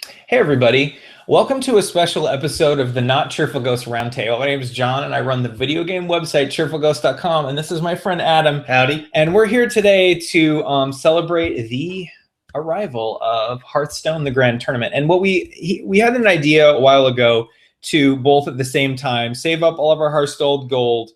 Hey everybody, welcome to a special episode of the Not Cheerful Ghost Roundtable. My name is John and I run the video game website cheerfulghost.com, and this is my friend Adam. Howdy. And we're here today to celebrate the arrival of Hearthstone, the Grand Tournament. And what we had an idea a while ago to both at the same time save up all of our Hearthstone gold,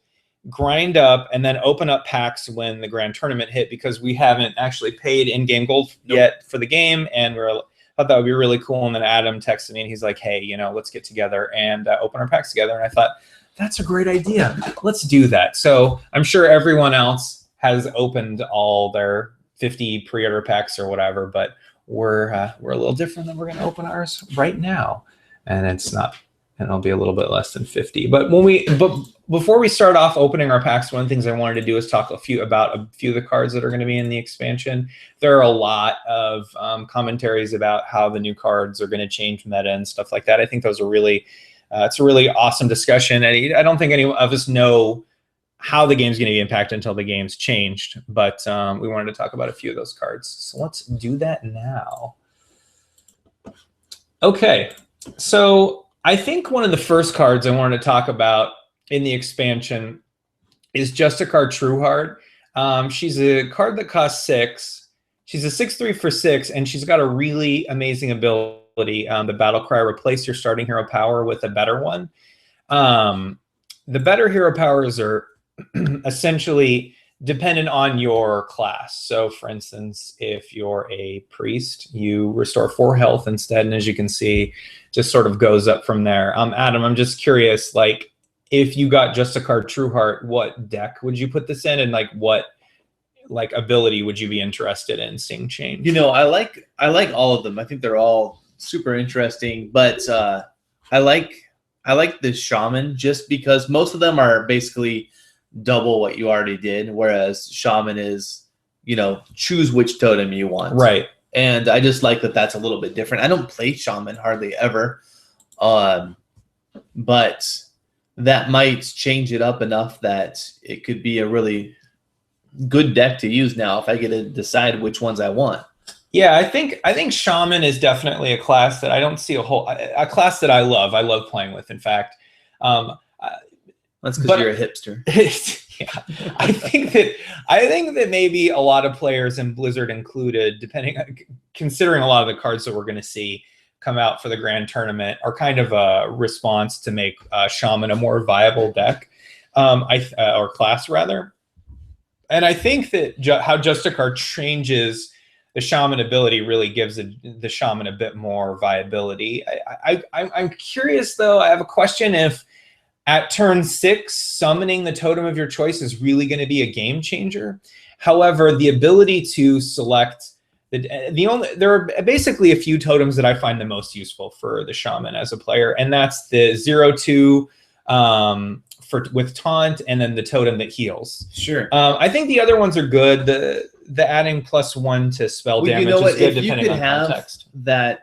grind up, and then open up packs when the Grand Tournament hit, because we haven't actually paid in-game gold yet for the game, and thought that would be really cool. And then Adam texted me and he's like, hey, let's get together and open our packs together. And I thought, that's a great idea. Let's do that. So I'm sure everyone else has opened all their 50 pre-order packs or whatever, but we're a little different than we're going to open ours right now. And it'll be a little bit less than 50. But before we start off opening our packs, one of the things I wanted to do is talk about a few of the cards that are going to be in the expansion. There are a lot of commentaries about how the new cards are going to change meta and stuff like that. I think those are really, it's a really awesome discussion. And I don't think any of us know how the game's going to be impacted until the game's changed. But we wanted to talk about a few of those cards. So let's do that now. Okay, so I think one of the first cards I wanted to talk about in the expansion is Justicar Trueheart. She's a card that costs 6. She's a 6/3 for 6, and she's got a really amazing ability. The battle cry: replace your starting hero power with a better one. The better hero powers are essentially dependent on your class. So for instance, if you're a priest, you restore 4 health instead, and as you can see, just sort of goes up from there. Adam, I'm just curious, like, if you got Justicar Trueheart, what deck would you put this in, and what ability would you be interested in seeing change? I like all of them. I think they're all super interesting, but I like the shaman just because most of them are basically double what you already did, whereas shaman is, choose which totem you want. Right. And I just like that that's a little bit different. I don't play shaman hardly ever, but that might change it up enough that it could be a really good deck to use now if I get to decide which ones I want. Yeah, I think shaman is definitely a class that I don't see a class that I love. I love playing with. In fact, that's because you're a hipster. Yeah, I think that maybe a lot of players, and Blizzard included, considering a lot of the cards that we're going to see come out for the Grand Tournament, are kind of a response to make shaman a more viable deck, or class rather. And I think that how Justicar changes the shaman ability really gives the shaman a bit more viability. I'm curious though. I have a question: if at turn 6, summoning the totem of your choice is really going to be a game changer. However, the ability to select there are basically a few totems that I find the most useful for the shaman as a player, and that's the 0/2 with taunt, and then the totem that heals. Sure. I think the other ones are good. The adding +1 to spell damage is good depending on context. That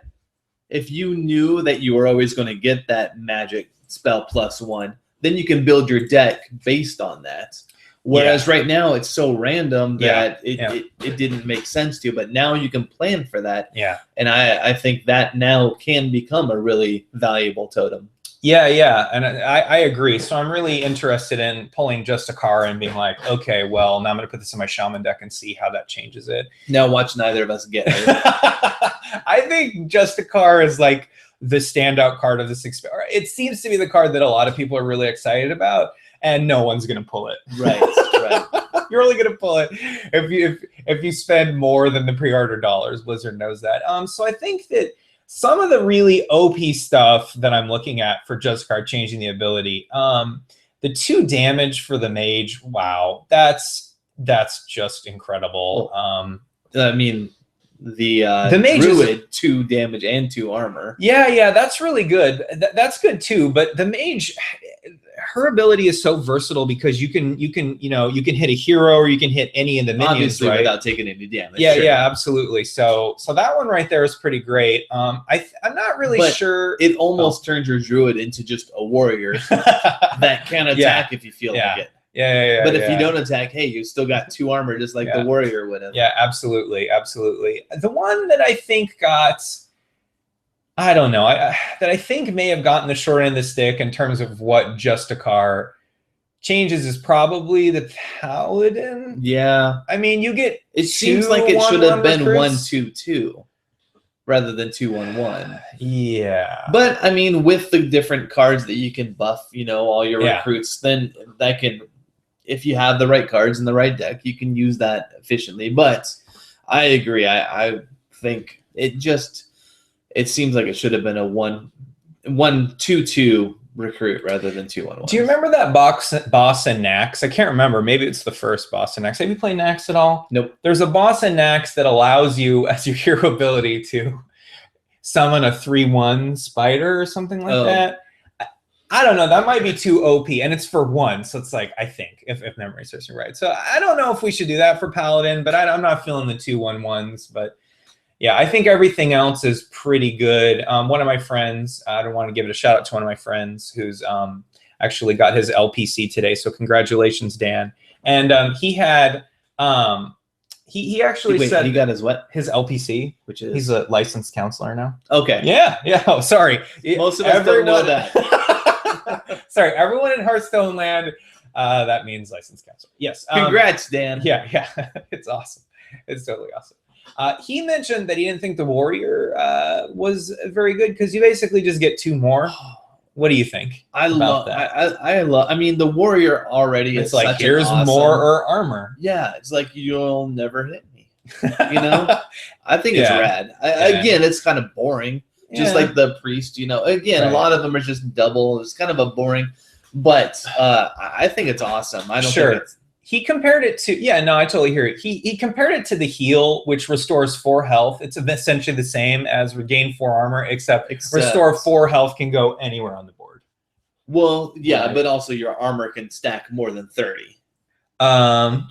if you knew that you were always going to get that magic spell +1, then you can build your deck based on that. Whereas right now it's so random that it didn't make sense to you, but now you can plan for that. Yeah. And I think that now can become a really valuable totem. Yeah, and I agree. So I'm really interested in pulling Justicar and being like, okay, well, now I'm going to put this in my shaman deck and see how that changes it. Now watch neither of us get it. I think Justicar is like the standout card of this experiment. It seems to be the card that a lot of people are really excited about, and no one's going to pull it. Right. You're only going to pull it if you spend more than the pre-order dollars. Blizzard knows that. So I think that some of the really OP stuff that I'm looking at for Justicar changing the ability, the 2 damage for the mage, wow, that's just incredible. I mean, the mage druid 2 damage and 2 armor. Yeah, that's really good. That's good too. But the mage, her ability is so versatile because you can hit a hero or you can hit any of the minions, obviously, right? without taking any damage. Yeah, sure. Yeah, absolutely. So that one right there is pretty great. I'm not really sure. It almost turns your druid into just a warrior that can attack if you feel like it. Yeah. But if you don't attack, hey, you still got 2 armor, just like the warrior would have. Yeah, absolutely. The one that I think got I don't know. That I think may have gotten the short end of the stick in terms of what Justicar changes is probably the Paladin. Yeah. I mean, you get It seems like it should have been recruits. 1/2/2 rather than 2/1/1. Yeah. But I mean, with the different cards that you can buff, all your Yeah. recruits, then that can, if you have the right cards in the right deck, you can use that efficiently. But I agree. I think it seems like it should have been a 1/2/2 recruit rather than 2/1/1. Do you remember that boss in Nax? I can't remember. Maybe it's the first boss in Nax. Have you played Nax at all? Nope. There's a boss in Nax that allows you, as your hero ability, to summon a 3/1 spider or something like that. I don't know. That might be too OP, and it's for 1. So it's like, I think, if memory serves me right. So I don't know if we should do that for Paladin, but I'm not feeling the 2/1/1s. But yeah, I think everything else is pretty good. One of my friends, I don't want to give it a shout out to one of my friends who's actually got his LPC today. So congratulations, Dan. And he had, he actually said he got his what? His LPC, which is he's a licensed counselor now. Okay. Yeah. Oh, sorry. Most of us don't know that. Sorry, everyone in Hearthstone land, that means licensed counselor. Yes. Congrats, Dan. Yeah. It's awesome. It's totally awesome. He mentioned that he didn't think the warrior was very good because you basically just get 2 more. What do you think? I love that. I love. I mean, the warrior already. It's like, here's more armor. Yeah, it's like, you'll never hit me. I think it's rad. Again, it's kind of boring, just like the priest. Again, a lot of them are just double. It's kind of a boring, but I think it's awesome. I don't think it's. He compared it to, I totally hear it. He compared it to the heal, which restores 4 health. It's essentially the same as regain 4 armor, except restore 4 health can go anywhere on the board. Well, yeah, but also your armor can stack more than 30.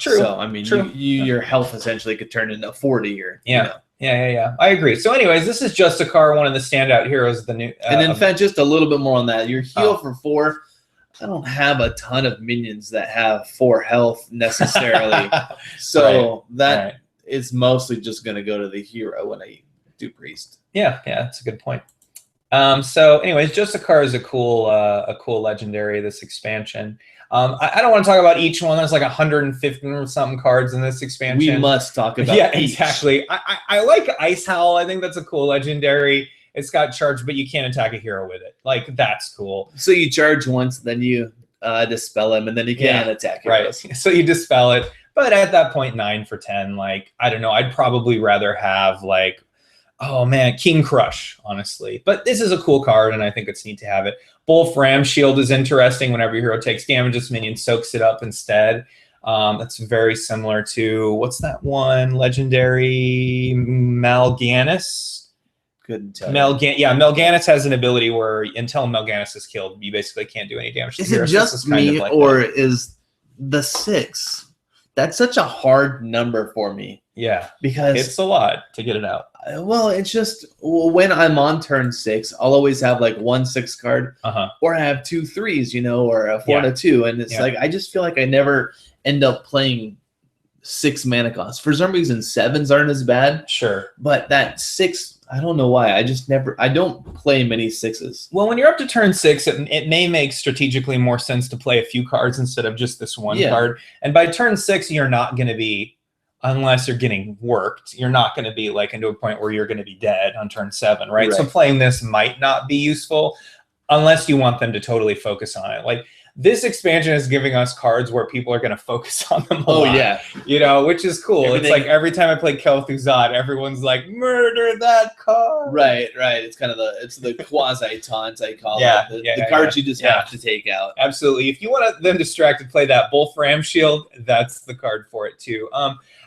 True. So I mean, your health essentially could turn into 40 or Yeah. I agree. So, anyways, this is Justicar, one of the standout heroes of the new. And in fact, just a little bit more on that. Your heal for 4. I don't have a ton of minions that have 4 health necessarily. So that is mostly just going to go to the hero when I do priest. Yeah, that's a good point. So anyways, Justicar is a cool legendary, this expansion. I don't want to talk about each one. There's like 150 or something cards in this expansion. We must talk about each. Exactly. I like Ice Howl. I think that's a cool legendary. It's got charge, but you can't attack a hero with it. Like, that's cool. So you charge once, then you dispel him, and then you can't attack heroes. Right. So you dispel it. But at that point, 9 for 10, like, I don't know. I'd probably rather have, like, oh, man, King Crush, honestly. But this is a cool card, and I think it's neat to have it. Wolf Ram Shield is interesting. Whenever your hero takes damage, this minion soaks it up instead. That's very similar to, what's that one? Legendary Mal'Ganis? Couldn't tell. Mal'Ganis has an ability where until Mal'Ganis is killed, you basically can't do any damage to Is heroes. it just me, or is the 6? That's such a hard number for me. Yeah, because it's a lot to get it out. Well, it's just when I'm on turn 6, I'll always have like 1 6 card, or I have 2 3s, or a 4 and a 2, and it's like I just feel like I never end up playing 6 mana costs. For some reason, 7s aren't as bad. Sure, but that 6. I don't know why. I don't play many 6s. Well, when you're up to turn 6, it may make strategically more sense to play a few cards instead of just this one card. And by turn 6, you're not going to be, unless you're getting worked, you're not going to be like into a point where you're going to be dead on turn 7, right? So playing this might not be useful unless you want them to totally focus on it. Like, this expansion is giving us cards where people are going to focus on them a lot, which is cool. It's like every time I play Kel'Thuzad, everyone's like, murder that card. Right. It's kind of the quasi taunt, I call it. The cards you just have to take out. Absolutely. If you want them distracted, play that Wolf Ram Shield. That's the card for it too.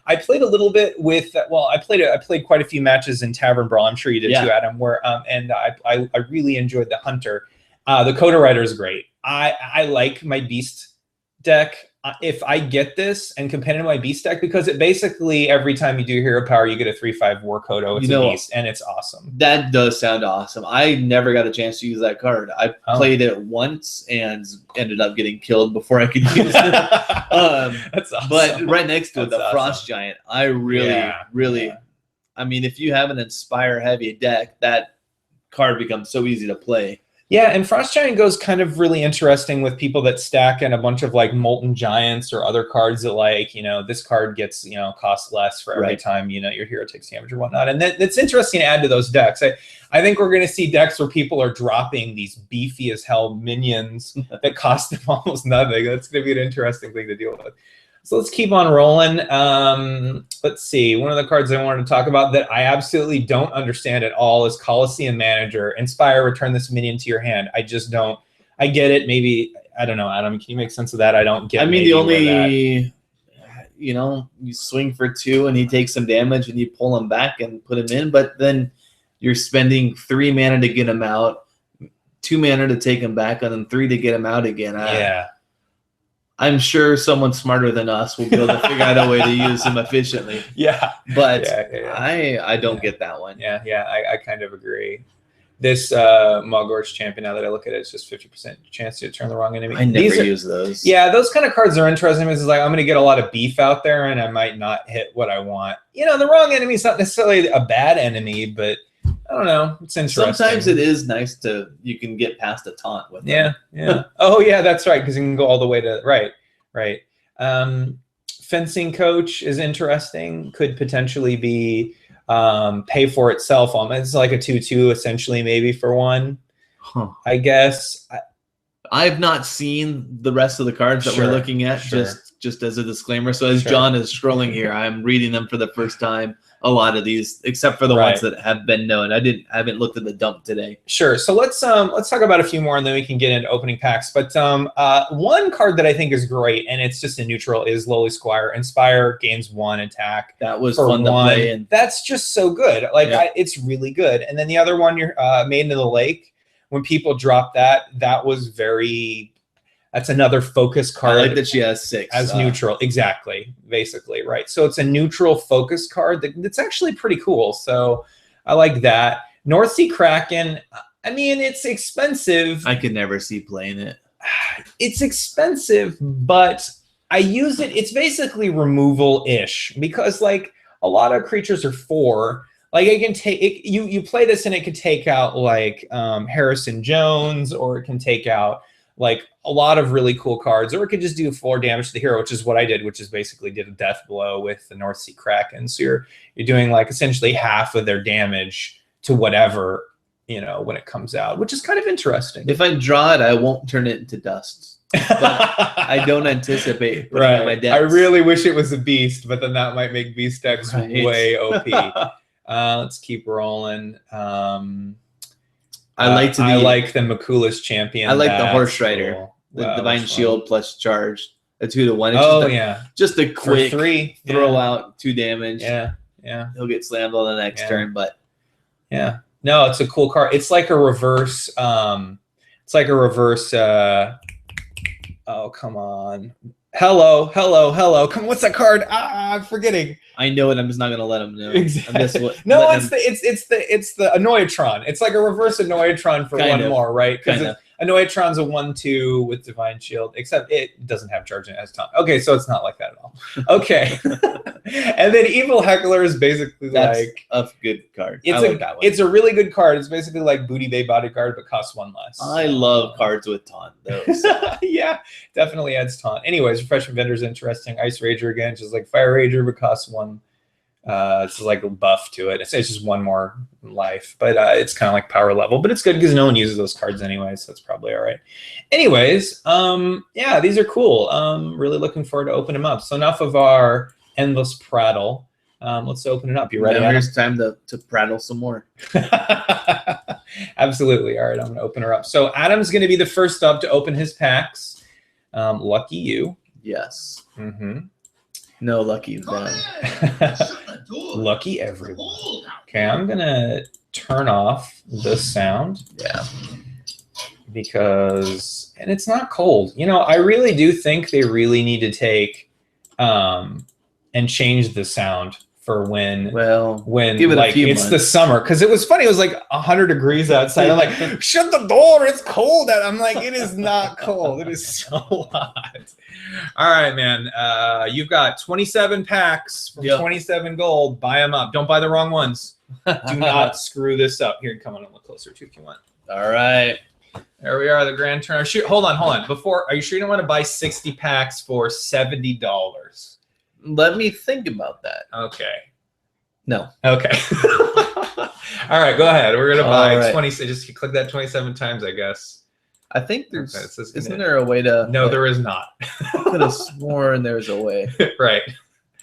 I played a little bit with, I played quite a few matches in Tavern Brawl. I'm sure you did too, Adam. Where and I really enjoyed the Hunter. The Coda Rider is great. I like my Beast deck. If I get this and compare it to my Beast deck, because it basically, every time you do Hero Power, you get a 3/5 War Kodo. It's a Beast, and it's awesome. That does sound awesome. I never got a chance to use that card. I played it once and ended up getting killed before I could use it. That's awesome. But right next to it, the Frost Giant, I really, I mean, if you have an Inspire heavy deck, that card becomes so easy to play. Yeah, and Frost Giant goes kind of really interesting with people that stack in a bunch of like Molten Giants or other cards that like, this card gets, cost less for every time, your hero takes damage or whatnot. And that's interesting to add to those decks. I think we're going to see decks where people are dropping these beefy as hell minions that cost them almost nothing. That's going to be an interesting thing to deal with. So let's keep on rolling. Let's see. One of the cards I wanted to talk about that I absolutely don't understand at all is Coliseum Manager. Inspire, return this minion to your hand. I just don't. I get it. Maybe, I don't know, Adam. Can you make sense of that? I don't get it. I mean, the only, you swing for 2 and he takes some damage and you pull him back and put him in, but then you're spending 3 mana to get him out, 2 mana to take him back, and then 3 to get him out again. Yeah. I'm sure someone smarter than us will be able to figure out a way to use them efficiently. Yeah. But I don't get that one. Yeah, I kind of agree. This Mogor's Champion, now that I look at it, it's just 50% chance to turn the wrong enemy. I never use those. Yeah, those kind of cards are interesting. It's like I'm going to get a lot of beef out there, and I might not hit what I want. The wrong enemy is not necessarily a bad enemy, but I don't know. It's interesting. Sometimes it is nice you can get past a taunt with them. Yeah. Oh, yeah, that's right, because you can go all the way to, right. Fencing Coach is interesting. Could potentially be pay for itself. It's like a 2/2 essentially, maybe for 1, I guess. I've not seen the rest of the cards that we're looking at, just as a disclaimer. So as John is scrolling here, I'm reading them for the first time. A lot of these, except for the ones that have been known. I haven't looked at the dump today. Sure. So let's talk about a few more, and then we can get into opening packs. But one card that I think is great, and it's just a neutral, is Lowly Squire. Inspire, gains 1 attack. That was fun to play. And that's just so good. It's really good. And then the other one, you're Maiden of the Lake. When people drop that was very. That's another focus card. I like that she has 6. As neutral. Exactly. Basically, right. So it's a neutral focus card that's actually pretty cool. So I like that. North Sea Kraken, I mean, it's expensive. I could never see playing it. It's expensive, but I use it. It's basically removal-ish because, like, a lot of creatures are 4. Like, it can take it, you play this and it can take out, like, Harrison Jones, or it can take out, like, a lot of really cool cards, or it could just do 4 damage to the hero, which is what I did, which is basically did a death blow with the North Sea Kraken. So you're doing like essentially half of their damage to whatever, when it comes out, which is kind of interesting. If I draw it, I won't turn it into dust. But I don't anticipate putting it in my decks. I really wish it was a beast, but then that might make beast decks way OP. Let's keep rolling. I like the Makula's Champion. I like the Horse Rider. Cool. The Divine Shield plus charge. A 2/1. It's just a quick 3 throw out 2 damage. Yeah. He'll get slammed on the next turn, but no, it's a cool card. It's like a reverse. Oh, come on. Hello. Come on, what's that card? I'm forgetting. I know it. I'm just not gonna let him know. Exactly. It's the Annoyatron. It's like a reverse Annoyatron for 1 more, right? Because Annoyatron's a 1/2 with Divine Shield, except it doesn't have charge and it has taunt. Okay, so it's not like that at all. Okay. And then Evil Heckler is basically like a good card. I like that one. It's a really good card. It's basically like Booty Bay bodyguard, but costs 1 less. I love cards with taunt, though. So. Yeah, definitely adds taunt. Anyways, Refreshment Vendor's interesting. Ice Rager again, just like Fire Rager, but costs 1. It's like a buff to it. It's just 1 more life, but it's kind of like power level. But it's good because no one uses those cards anyway, so it's probably all right. Anyways, yeah, these are cool. Really looking forward to open them up. So enough of our endless prattle. Let's open it up. You ready? Now here's time to prattle some more. Absolutely. All right, I'm going to open her up. So Adam's going to be the first up to open his packs. Lucky you. Yes. Mm-hmm. No, lucky them. Lucky everyone. Okay, I'm going to turn off the sound. Yeah. Because, and it's not cold. I really do think they really need to take and change the sound for when give it a like few it's the months. summer, because it was funny. It was like 100 degrees outside. I'm like, shut the door, it's cold out. I'm like, it is not cold, it is so hot. All right, man, you've got 27 packs from 27 gold. Buy them up, don't buy the wrong ones. Do not screw this up. Here, come on a little closer too if you want. All right, there we are, the grand turn. Hold on before, are you sure you don't want to buy 60 packs for $70? Let me think about that. Okay. No. Okay. All right, go ahead. We're gonna buy 20. Just click that 27 times, I guess. I think there's. Isn't there a way to? No, there is not. I could have sworn there was a way. Right.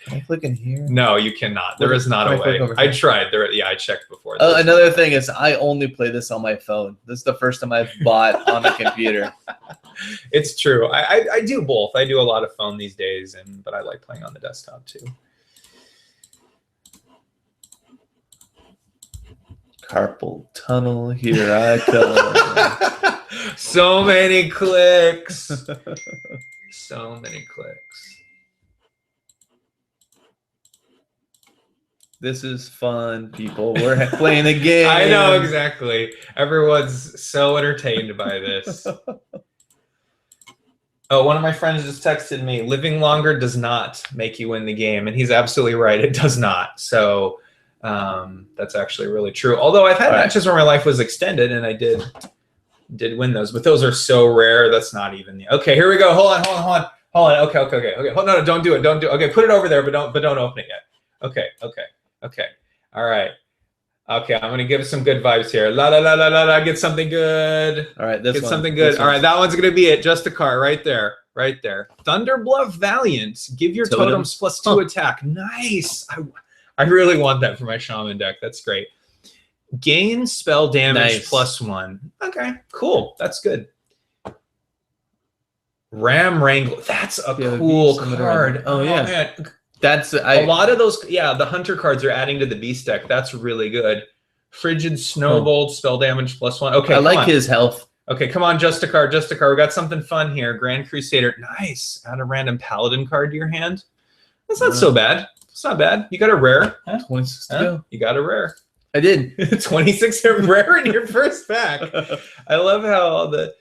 Can I click in here? No, you cannot. There is not a way. I tried. Yeah, I checked before. Another thing is, I only play this on my phone. This is the first time I've bought on a computer. It's true. I do both. I do a lot of phone these days, but I like playing on the desktop too. Carpal tunnel, here I come. So many clicks. So many clicks. This is fun, people. We're playing a game. I know, exactly. Everyone's so entertained by this. Oh, one of my friends just texted me, living longer does not make you win the game. And he's absolutely right. It does not. So that's actually really true. Although I've had matches where my life was extended and I did win those. But those are so rare. That's not even the... Okay, here we go. Hold on. Okay. Hold on. No, don't do it. Okay, put it over there, but don't open it yet. Okay. All right. Okay, I'm gonna give it some good vibes here. La, get something good. All right, get something good. All right, that one's gonna be it. Justicar, right there. Thunderbluff Valiant. Give your totems +2 attack. Nice. I really want that for my shaman deck. That's great. Gain spell damage +1. Okay, cool. That's good. Ram Wrangler. That's a cool card. Oh yeah. Man. That's a lot of those. Yeah, the hunter cards are adding to the beast deck. That's really good. Frigid Snowbolt, spell damage +1. Okay, I like his health. Okay, come on, Justicar. We got something fun here. Grand Crusader. Nice. Add a random paladin card to your hand. That's not so bad. It's not bad. You got a rare. 26 to go. You got a rare. I did. 26 rare in your first pack. I love how all the...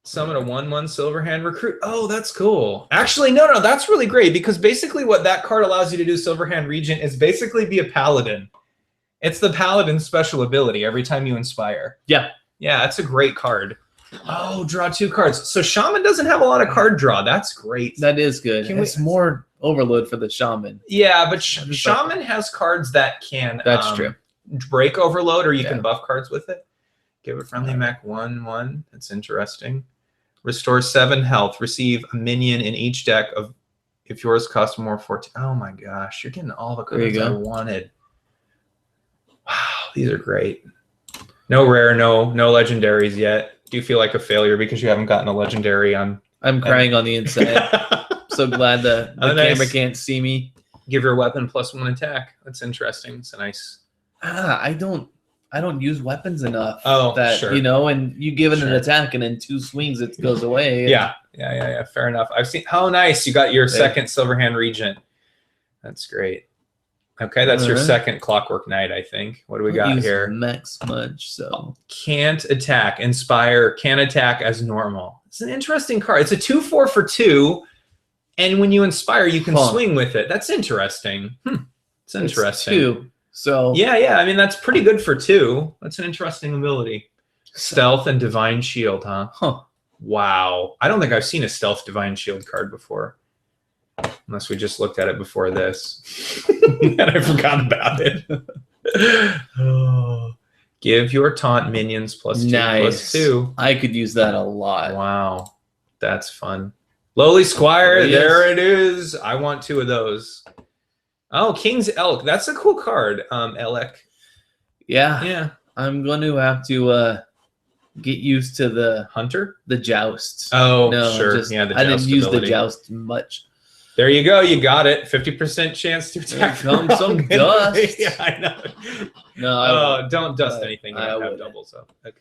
Summon a 1/1 Silverhand Recruit. Oh, that's cool. Actually, no, that's really great because basically what that card allows you to do, Silverhand Regent, is basically be a paladin. It's the paladin special ability every time you inspire. Yeah, that's a great card. Oh, draw 2 cards. So Shaman doesn't have a lot of card draw. That's great. That is good. It's more overload for the Shaman. Yeah, but Shaman has cards that can that's true. Break overload, or you can buff cards with it. Give a friendly mech 1/1. That's interesting. Restore 7 health. Receive a minion in each deck of if yours costs more 14. Oh my gosh, you're getting all the cards I wanted. Wow, these are great. No rare, no legendaries yet. Do you feel like a failure because you haven't gotten a legendary on? I'm crying on the inside. So glad the camera can't see me. Give your weapon +1 attack. That's interesting. It's a nice. I don't use weapons enough. Oh, sure. And you give it an attack and in 2 swings it goes away. Yeah. Fair enough. I've seen. Oh, nice. You got your second Silverhand Regent. That's great. Okay, that's your second Clockwork Knight, I think. What do we got here? Mech Smudge. So can't attack. Inspire. Can attack as normal. It's an interesting card. It's a 2/4 for 2, and when you inspire, you can swing with it. That's interesting. It's interesting. It's 2. So yeah. I mean, that's pretty good for 2. That's an interesting ability. Stealth and Divine Shield, huh? Wow. I don't think I've seen a Stealth Divine Shield card before. Unless we just looked at it before this. And I forgot about it. Give your taunt minions +2/+2. I could use that a lot. Wow. That's fun. Lowly Squire, there it is. I want 2 of those. Oh, King's Elk. That's a cool card. Elec. Yeah. I'm going to have to get used to the Hunter? The Joust. Oh, no, sure. I didn't use the Joust much. There you go. You got it. 50% chance to attack. Here comes some dust. Yeah, I know. No, don't dust anything. You don't have doubles up. Okay.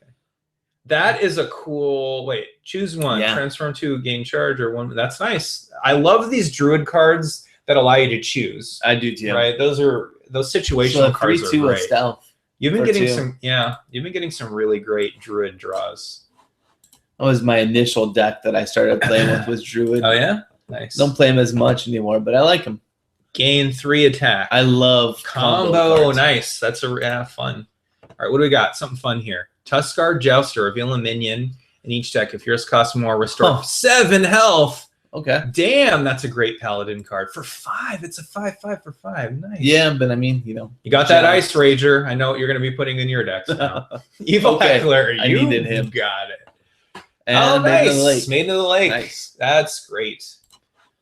That is a cool... Wait, choose one. Transform 2, gain charge, or 1. That's nice. I love these Druid cards that allow you to choose. I do too. Right? Those situational So cards are 3/2 great. of stealth. You've been for getting 2. you've been getting some really great druid draws. That was my initial deck that I started playing with was Druid. Oh yeah? Nice. Don't play him as much anymore, but I like him. Gain 3 attack. I love combo cards. Nice. That's fun. All right, what do we got? Something fun here. Tuskar Jouster, reveal a minion in each deck. If yours costs more, restore 7 health. Okay. Damn, that's a great paladin card. For 5, it's a 5/5 for 5. Nice. Yeah, but I mean, you know. You got that Ice Rager. I know what you're going to be putting in your decks now. Evil Heckler, I needed him. Got it. And nice. Maiden of the Lake. Nice. That's great.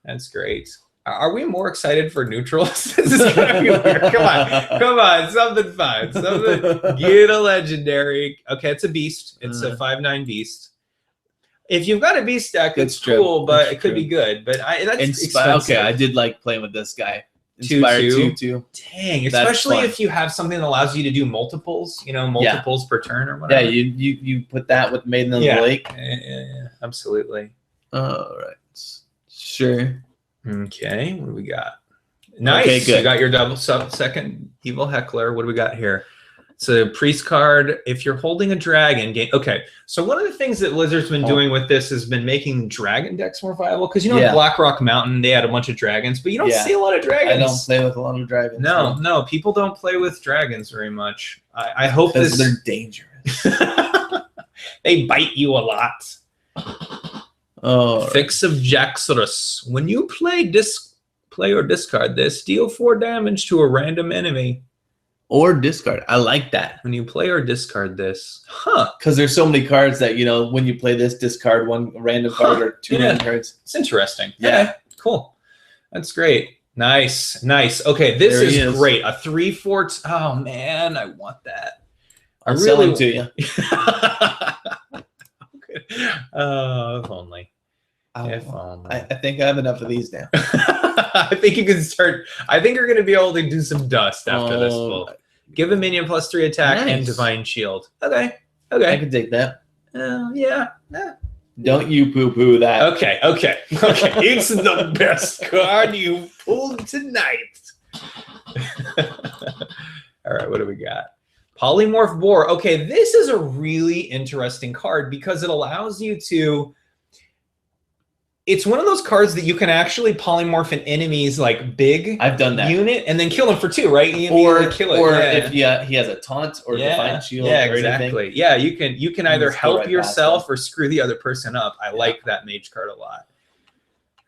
That's great. Are we more excited for neutrals? This is gonna be weird. Come on, something fun. Get a legendary. Okay, it's a beast. It's a 5/9 beast. If you've got a beast deck, it's cool, but it could be good. But that's expensive. Okay, I did like playing with this guy. 2/2. Dang, especially if you have something that allows you to do multiples. Multiples per turn or whatever. Yeah, you put that with Maiden of the Lake. Yeah, absolutely. All right, sure. Okay, what do we got? Nice. Okay, good. You got your second Evil Heckler. What do we got here? It's a priest card. If you're holding a dragon game. Okay, so one of the things that Blizzard's been doing with this has been making dragon decks more viable. Because Blackrock Mountain, they had a bunch of dragons, but you don't see a lot of dragons. I don't play with a lot of dragons. No, people don't play with dragons very much. I hope this. They're dangerous. They bite you a lot. Fix of Jaxorus. When you play or discard this, deal 4 damage to a random enemy. Or discard. I like that. When you play or discard this. Because there's so many cards that, when you play this, discard 1 random card or 2 random cards. It's interesting. Yeah. Okay, cool. That's great. Nice. Okay, this is great. A 3/4. Oh, man, I want that. I'll sell them to you. If only. If only. I think I have enough of these now. I think you can start. I think you're going to be able to do some dust after this pull. Give a minion +3 attack and Divine Shield. Okay. I can take that. Yeah. Don't you poo-poo that. Okay. It's the best card you pulled tonight. All right, what do we got? Polymorph Boar. Okay, this is a really interesting card because it allows you to... It's one of those cards that you can actually polymorph an enemy's big I've done that. unit and then kill him for 2, right? Or kill it. Or if he has a taunt or Divine Shield. Yeah, exactly. Yeah, you can either help yourself or screw the other person up. I like that mage card a lot.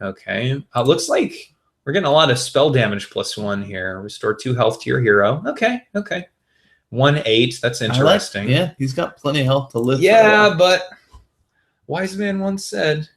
Okay. Looks like we're getting a lot of spell damage +1 here. Restore 2 health to your hero. Okay. 1/8. That's interesting. He's got plenty of health to live. Yeah, but Wise Man once said,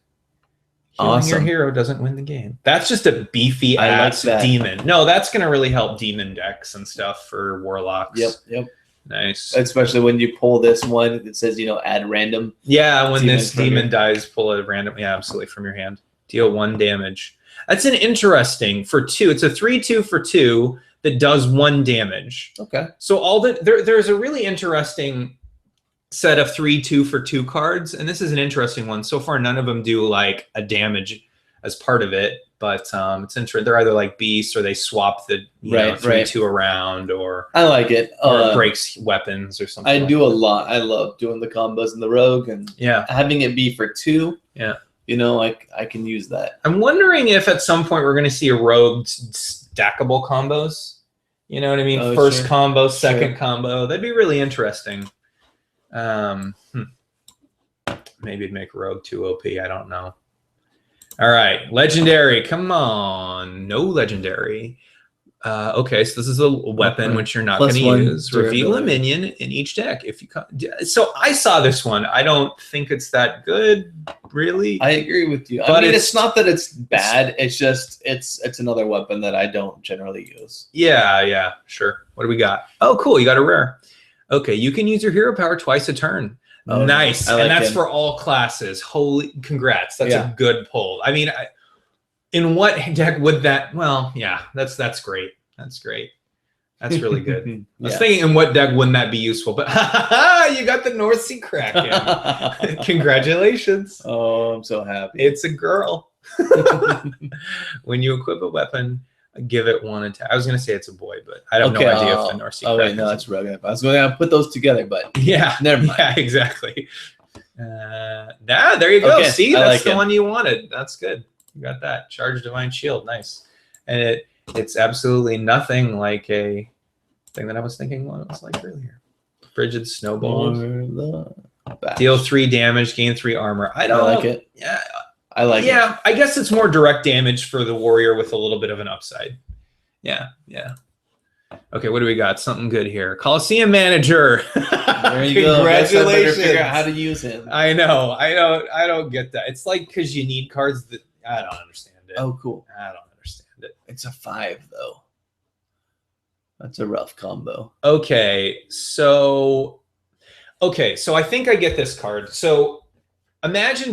healing your hero doesn't win the game. That's just a beefy ass demon. No, that's going to really help demon decks and stuff for warlocks. Yep. Nice. Especially when you pull this one that says, add random. Yeah, when this demon dies, pull a random. Yeah, absolutely, from your hand. Deal 1 damage. That's an interesting for 2. It's a 3/2 for 2 that does 1 damage. Okay. So there's a really interesting set of 3/2 for 2 cards, and this is an interesting one. So far, none of them do a damage as part of it, but it's interesting. They're either beasts or they swap the 3/2 around, or I like it. Or it breaks weapons or something. I do a lot. I love doing the combos in the rogue and having it be for 2. Yeah. I can use that. I'm wondering if at some point we're going to see a rogue stackable combos. You know what I mean? First combo, second combo. That'd be really interesting. Maybe it'd make rogue 2 OP. I don't know. All right, legendary. Come on, no legendary. Okay, so this is a weapon which you're not going to use. Reveal a minion in each deck if you. So I saw this one. I don't think it's that good, really. I agree with you. But it's not that it's bad. It's just it's another weapon that I don't generally use. Yeah, sure. What do we got? Oh, cool. You got a rare. Okay, you can use your hero power twice a turn. Oh, nice. And that's for all classes. Holy congrats. That's a good pull. I mean, in what deck would that? Well, yeah, that's great. That's great. That's really good. I was thinking, in what deck wouldn't that be useful? But you got the North Sea Kraken. Congratulations. Oh, I'm so happy. It's a girl. When you equip a weapon, Give it one attack. I was gonna say it's a boy, but I have no idea if the North Sea. Oh wait, no, that's Rogue. I was going to put those together, but yeah, never mind. Yeah, exactly. There you go. Okay, See, I that's like the it. one you wanted. That's good. You got that. Charge Divine Shield. Nice. And it's absolutely nothing like a thing that I was thinking what it was like earlier. Frigid Snowball. Deal 3 damage, gain 3 armor. I like it. Yeah. I like it. Yeah, I guess it's more direct damage for the warrior with a little bit of an upside. Yeah, yeah. Okay, what do we got? Something good here. Coliseum Manager. There you go. Congratulations. Figure out how to use him. I know. I don't get that. It's like because you need cards that I don't understand it. Oh, cool. I don't understand it. It's a 5 though. That's a rough combo. Okay, so I think I get this card. So imagine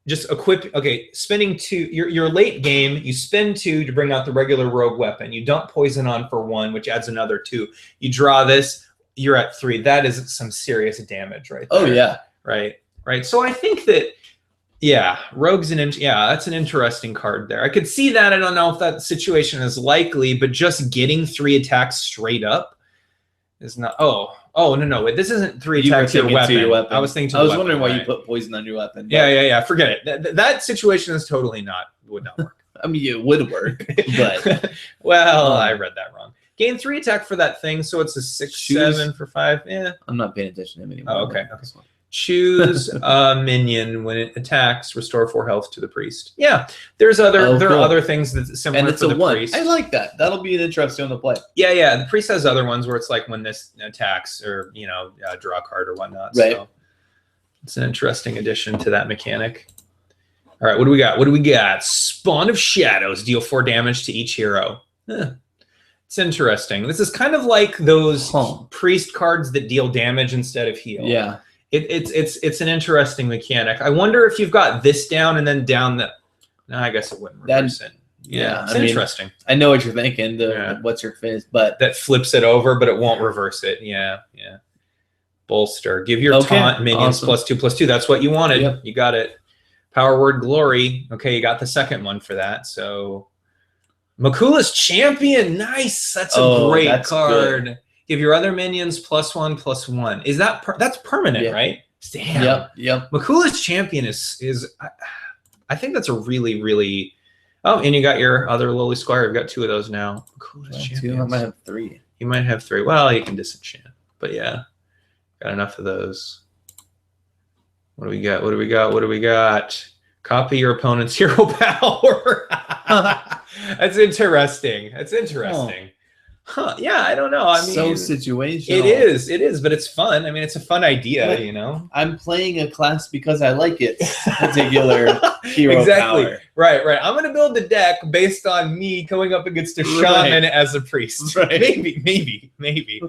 just equip. Okay, spending 2. Your late game, you spend 2 to bring out the regular rogue weapon. You dump poison on for 1, which adds another 2. You draw this. You're at 3. That is some serious damage, right there. Oh yeah. Right. So I think that. Yeah, Rogue's that's an interesting card there. I could see that. I don't know if that situation is likely, but just getting 3 attacks straight up is not. Oh no, wait, this isn't 3 attacks to your weapon. I was thinking. I was wondering why you put poison on your weapon. Yeah. Forget it. That situation is totally would not work. I mean, it would work, but well, I read that wrong. Gain 3 attack for that thing, so it's a 6/7 for 5. Yeah, I'm not paying attention to him anymore. Oh, okay. Choose a minion when it attacks. Restore 4 health to the priest. Yeah, there are other things that's similar. And it's for a the 1. Priest. I like that. That'll be an interesting one to play. Yeah. The priest has other ones where it's like when this attacks or draw a card or whatnot. Right. So it's an interesting addition to that mechanic. All right, what do we got? Spawn of Shadows. Deal 4 damage to each hero. It's interesting. This is kind of like those priest cards that deal damage instead of heal. Yeah. It's an interesting mechanic. I wonder if you've got this down and then down the. No, I guess it wouldn't reverse it. Yeah, it's interesting. I know what you're thinking. What's your fizz, but that flips it over, but it won't reverse it. Yeah. Bolster. Give your taunt minions +2/+2. That's what you wanted. Yep. You got it. Power Word Glory. Okay, you got the second one for that. So, Makula's Champion. Nice. That's a great card. Good. Give your other minions +1/+1. Is that's permanent, right? Damn. Yep. Makula's Champion is I think that's a really, really. Oh, and you got your other Lowly Squire. You've got 2 of those now. Makula's Champion. I might have 3. You might have 3. Well, you can disenchant, but yeah, got enough of those. What do we got? Copy your opponent's hero power. That's interesting. Huh, yeah, I don't know. I mean, so situational. It is, but it's fun. I mean, it's a fun idea, I'm playing a class because I like it. Particular hero power. Right. I'm going to build the deck based on me going up against a shaman as a priest. Right. Maybe.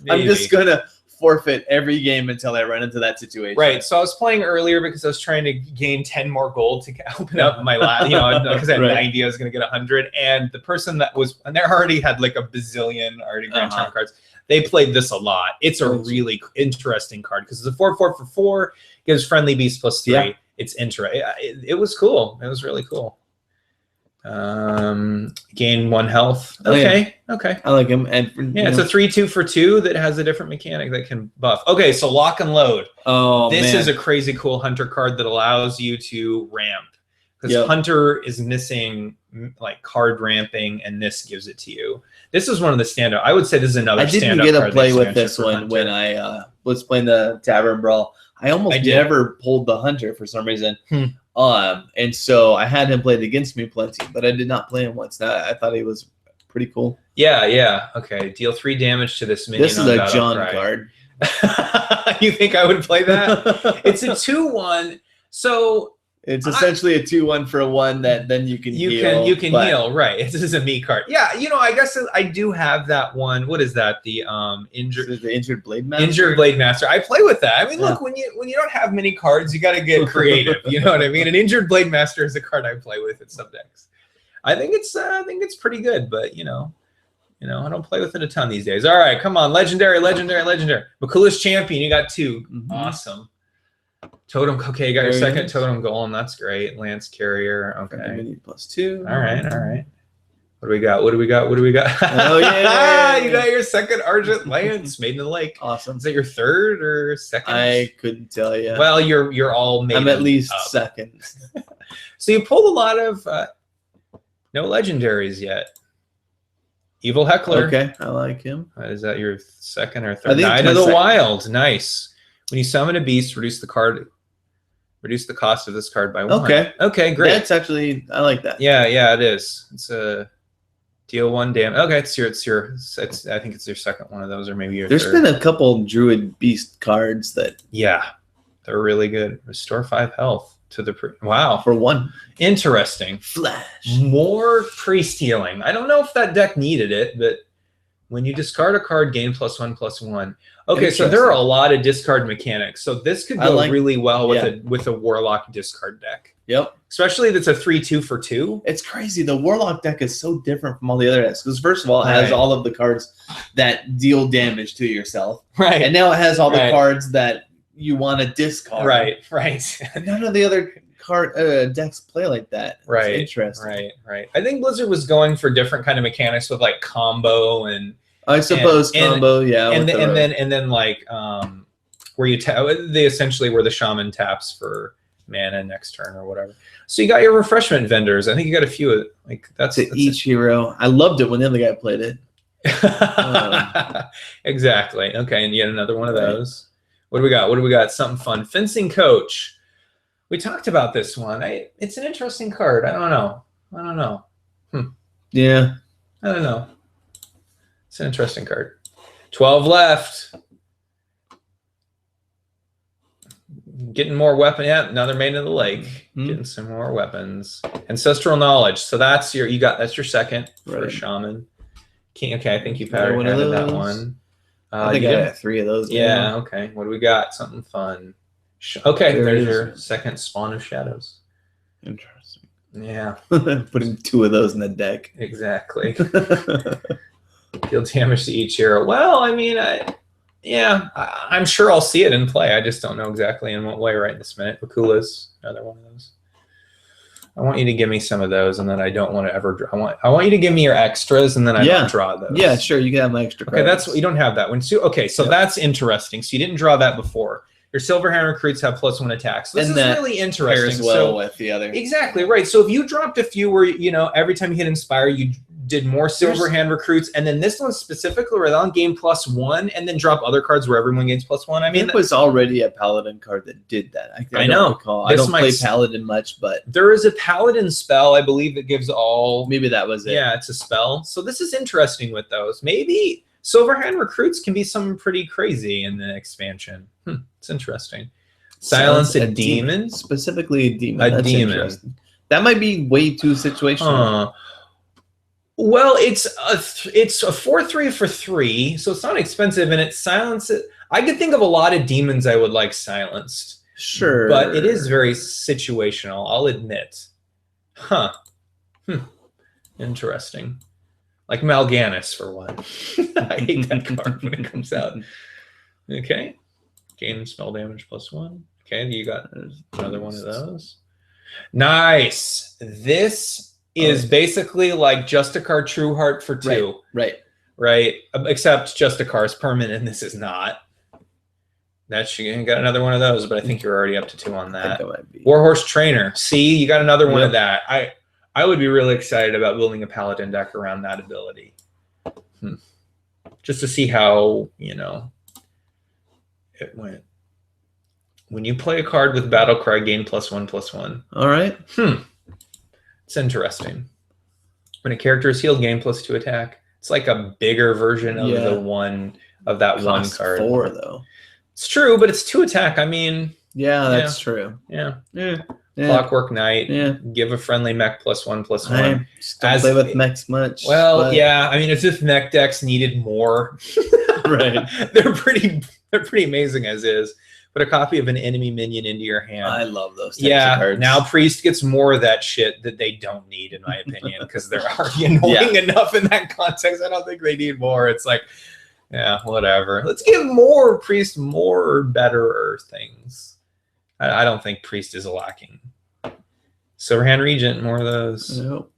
I'm just going to forfeit every game until I run into that situation. Right. So I was playing earlier because I was trying to gain 10 more gold to open up my last, because I had 90, I was going to get 100. And the person that was, and they already had like a bazillion Grand Tournament cards. They played this a lot. It's a really interesting card because it's a 4/4 for 4, gives friendly beast +3. Yeah. It's interesting. It was cool. It was really cool. Gain 1 health. Okay. I like him. And it's a 3/2 for 2 that has a different mechanic that can buff. Okay, so Lock and Load. Oh, this is a crazy cool hunter card that allows you to ramp because hunter is missing like card ramping, and this gives it to you. This is one of the standout. I would say this is another. I didn't get to play with this one when I was playing the Tavern Brawl. I almost never pulled the hunter for some reason. And so I had him played against me plenty, but I did not play him once. I thought he was pretty cool. Yeah. Okay. Deal 3 damage to this minion. This is a John card. You think I would play that? It's a 2/1. So it's essentially a 2/1 for a 1 that then you can heal. You can heal, right? This is a me card. Yeah, I guess I do have that one. What is that? The injured blade master. Injured blade master. I play with that. I mean, look, when you don't have many cards, you got to get creative. You know what I mean? An injured blade master is a card I play with in some decks. I think it's pretty good, but I don't play with it a ton these days. All right, come on, legendary. Makula's Champion. You got 2. Awesome. Totem. Okay, you got your second totem golem. That's great. Lance Carrier. Okay. Mini +2. All right. What do we got? What do we got? What do we got? Oh, yeah. You got your second Argent Lance, Maiden of the Lake. Awesome. Is that your third or second? I couldn't tell you. Well, you're all Maiden. I'm at least up. second. So you pulled a lot of no legendaries yet. Evil Heckler. Okay, I like him. Is that your second or third? I think Knight it's of my the second. Wild. Nice. When you summon a beast, reduce the cost of this card by 1. Okay. Okay, great. That's actually, I like that. Yeah, it is. It's a deal 1 damage. Okay, I think it's your second one of those, or maybe your There's third. been a couple Druid Beast cards that they're really good. Restore 5 health to the wow. for 1 Interesting. flash. More priest healing. I don't know if that deck needed it, but when you discard a card, gain +1/+1. Okay, so there are a lot of discard mechanics. So this could go really well with a Warlock discard deck. Yep. Especially if it's a 3/2 for 2. It's crazy. The Warlock deck is so different from all the other decks because first of all, it has all of the cards that deal damage to yourself, Right? and now it has all the cards that you want to discard. Right. None of the other decks play like that. Right. It's interesting. Right. I think Blizzard was going for different kind of mechanics with like combo and I suppose combo, and then like where you they essentially where the shaman taps for mana next turn or whatever. So you got your refreshment vendors. I think you got a few of like that's each hero. I loved it when the other guy played it. Exactly. Okay, and yet another one of those. What do we got? Something fun. Fencing coach. We talked about this one. It's an interesting card. I don't know. Yeah. I don't know. It's an interesting card. 12 left. Getting more weapon. Yeah, another Maiden of the Lake. Getting some more weapons. Ancestral knowledge. So that's your second for a shaman. Okay, I think you've had that one. I think I got 3 of those. Yeah, okay. What do we got? Something fun. Okay, there's your second Spawn of Shadows. Interesting. Yeah. Putting 2 of those in the deck. Exactly. Deal damage to each hero. Well, I mean, I'm sure I'll see it in play. I just don't know exactly in what way right this minute. Bakula's another one of those. I want you to give me some of those, and then I don't want to ever draw. I want you to give me your extras, and then I don't draw those. Yeah, sure. You can have my extra cards. Okay, that's what you don't have that one. So, okay, so that's interesting. So you didn't draw that before. Your Silverhand recruits have +1 attacks. So this is really interesting. Pairs well with the other. Exactly right. So if you dropped a few where every time you hit Inspire, you did more Silverhand recruits, and then this one specifically where they'll gain +1, and then drop other cards where everyone gains +1. I mean, there was already a Paladin card that did that. I know. Recall. I don't play Paladin much, but there is a Paladin spell I believe that gives all. Maybe that was it. Yeah, it's a spell. So this is interesting with those. Maybe Silverhand recruits can be something pretty crazy in the expansion. It's interesting. Silence a demon, specifically a demon. A demon. That might be way too situational. Well, it's a 4/3 for 3, so it's not expensive, and it's silence. I could think of a lot of demons I would like silenced. Sure, but it is very situational. I'll admit. Interesting. Like Mal'Ganis for one. I hate that card when it comes out. Okay. Gain spell damage +1. Okay, you got another one of those. Nice. This is basically like Justicar Trueheart for 2. Right. Except Justicar is permanent and this is not. You got another one of those, but I think you're already up to 2 on that. I think that might be. Warhorse Trainer. See, you got another one of that. I would be really excited about building a Paladin deck around that ability. Just to see how, it went. When you play a card with Battlecry, gain +1/+1. All right. It's interesting. When a character is healed, gain +2 attack. It's like a bigger version of that one card. 4 though. It's true, but it's 2 attack. I mean, that's true. Yeah. Clockwork Knight. Yeah. Give a friendly mech +1/+1. I don't play with mechs much. Well, I mean, as if mech decks needed more. Right. They're pretty amazing as is. Put a copy of an enemy minion into your hand. I love those types of cards. Now Priest gets more of that shit that they don't need, in my opinion, because they're already annoying enough in that context. I don't think they need more. It's like, whatever. Let's give more Priest more better things. I don't think Priest is lacking. Silverhand Regent, more of those. Nope.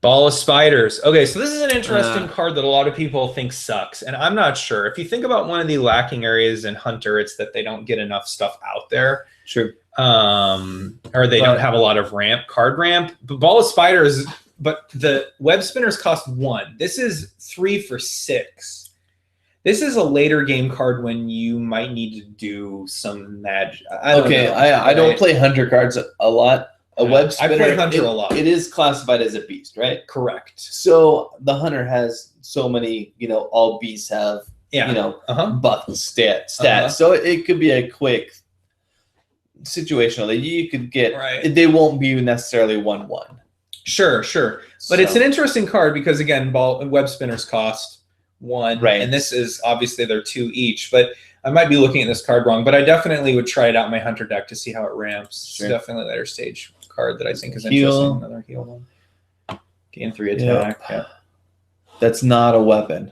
Ball of Spiders. Okay, so this is an interesting card that a lot of people think sucks, and I'm not sure. If you think about one of the lacking areas in Hunter, it's that they don't get enough stuff out there. Sure. Or they don't have a lot of card ramp. But Ball of Spiders, but the web spinners cost 1. This is 3 for 6. This is a later game card when you might need to do some magic. I don't play Hunter cards a lot. Web spinner. I play Hunter a lot. It is classified as a beast, right? Correct. So the Hunter has so many, all beasts have, buff stats. So it could be a quick situational that you could get. Right. They won't be necessarily 1/1. Sure. But it's an interesting card because, again, web spinners cost 1. Right. And this is obviously they're 2 each. But I might be looking at this card wrong. But I definitely would try it out in my Hunter deck to see how it ramps. Sure. It's definitely a later stage card that I think is interesting. Another heal one. Gain 3 attack. Yep. That's not a weapon.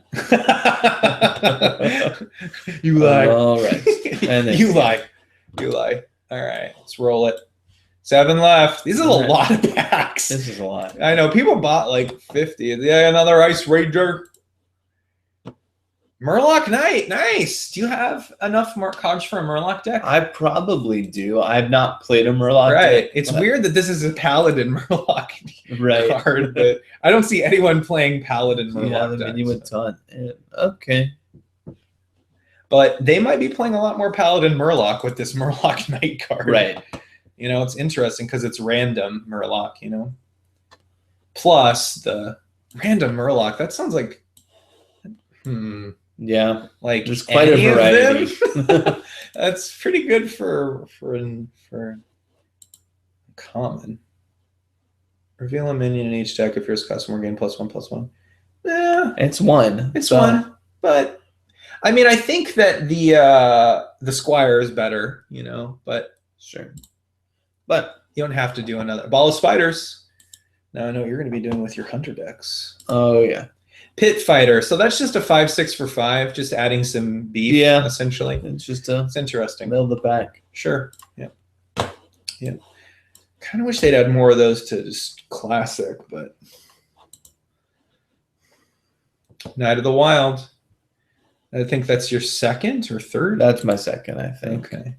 You lie. All right. And You lie. All right. Let's roll it. 7 left. These are a lot of packs. This is a lot. I know. People bought like 50. Yeah, another Ice Ranger. Murloc Knight. Nice. Do you have enough cards for a Murloc deck? I probably do. I've not played a Murloc deck. It's weird that this is a Paladin Murloc card, but I don't see anyone playing Paladin Murloc decks. You a ton. Okay. But they might be playing a lot more Paladin Murloc with this Murloc Knight card. Right. It's interesting because it's random Murloc, Plus the random Murloc. That sounds like yeah, like there's quite a variety. That's pretty good for common. Reveal a minion in each deck if yours customer gain +1/+1. Yeah, it's 1. It's 1, but I mean, I think that the Squire is better, but sure. But you don't have to do another Ball of Spiders. Now I know what you're going to be doing with your Hunter decks. Oh yeah. Pit Fighter. So that's just a 5/6 for 5, just adding some beef. Yeah, essentially. It's interesting. Middle of the pack. Sure. Yeah. Kind of wish they'd add more of those to just classic, but Night of the Wild. I think that's your second or third. That's my second, I think. Okay.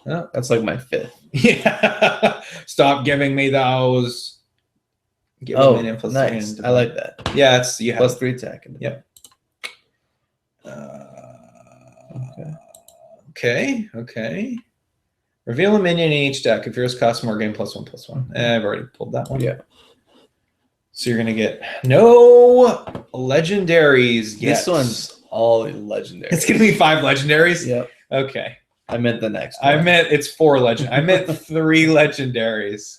Oh, that's like my 5th. Yeah. Stop giving me those. Nice. I like that. Yeah, it's you have +3 attack. Yep. Okay. Reveal a minion in each deck. If yours costs more, gain +1/+1. I've already pulled that one. Yeah. So you're gonna get no legendaries yet. This one's all legendaries. It's gonna be 5 legendaries. Yep. Okay. I meant the next one. I meant it's 4 legend. I meant 3 legendaries.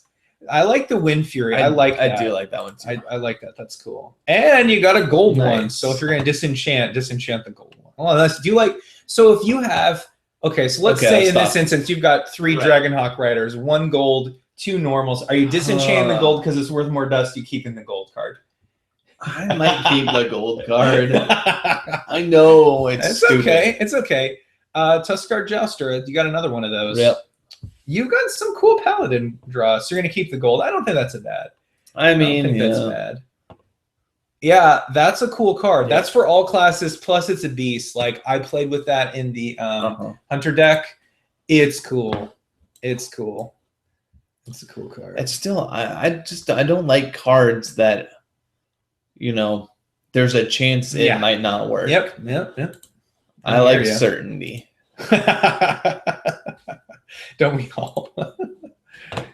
I like the Wind Fury. I do like that one too. I like that. That's cool. And you got a gold one. Nice. So if you're gonna disenchant the gold one. Oh, do you like? So if you have so let's say in this instance you've got 3 Dragonhawk Riders, 1 gold, 2 normals. Are you disenchanting the gold because it's worth more dust? You keeping the gold card? I might keep the gold card. I know it's stupid. Okay. It's okay. Justicar Trueheart, you got another one of those. Yep. You've got some cool Paladin draws, so you're gonna keep the gold. I don't think that's bad. I mean, that's bad. Yeah, that's a cool card. Yeah. That's for all classes. Plus, it's a beast. Like I played with that in the Hunter deck. It's cool. It's a cool card. It's still, I don't like cards that, there's a chance it might not work. Yep. I like certainty. Don't we all?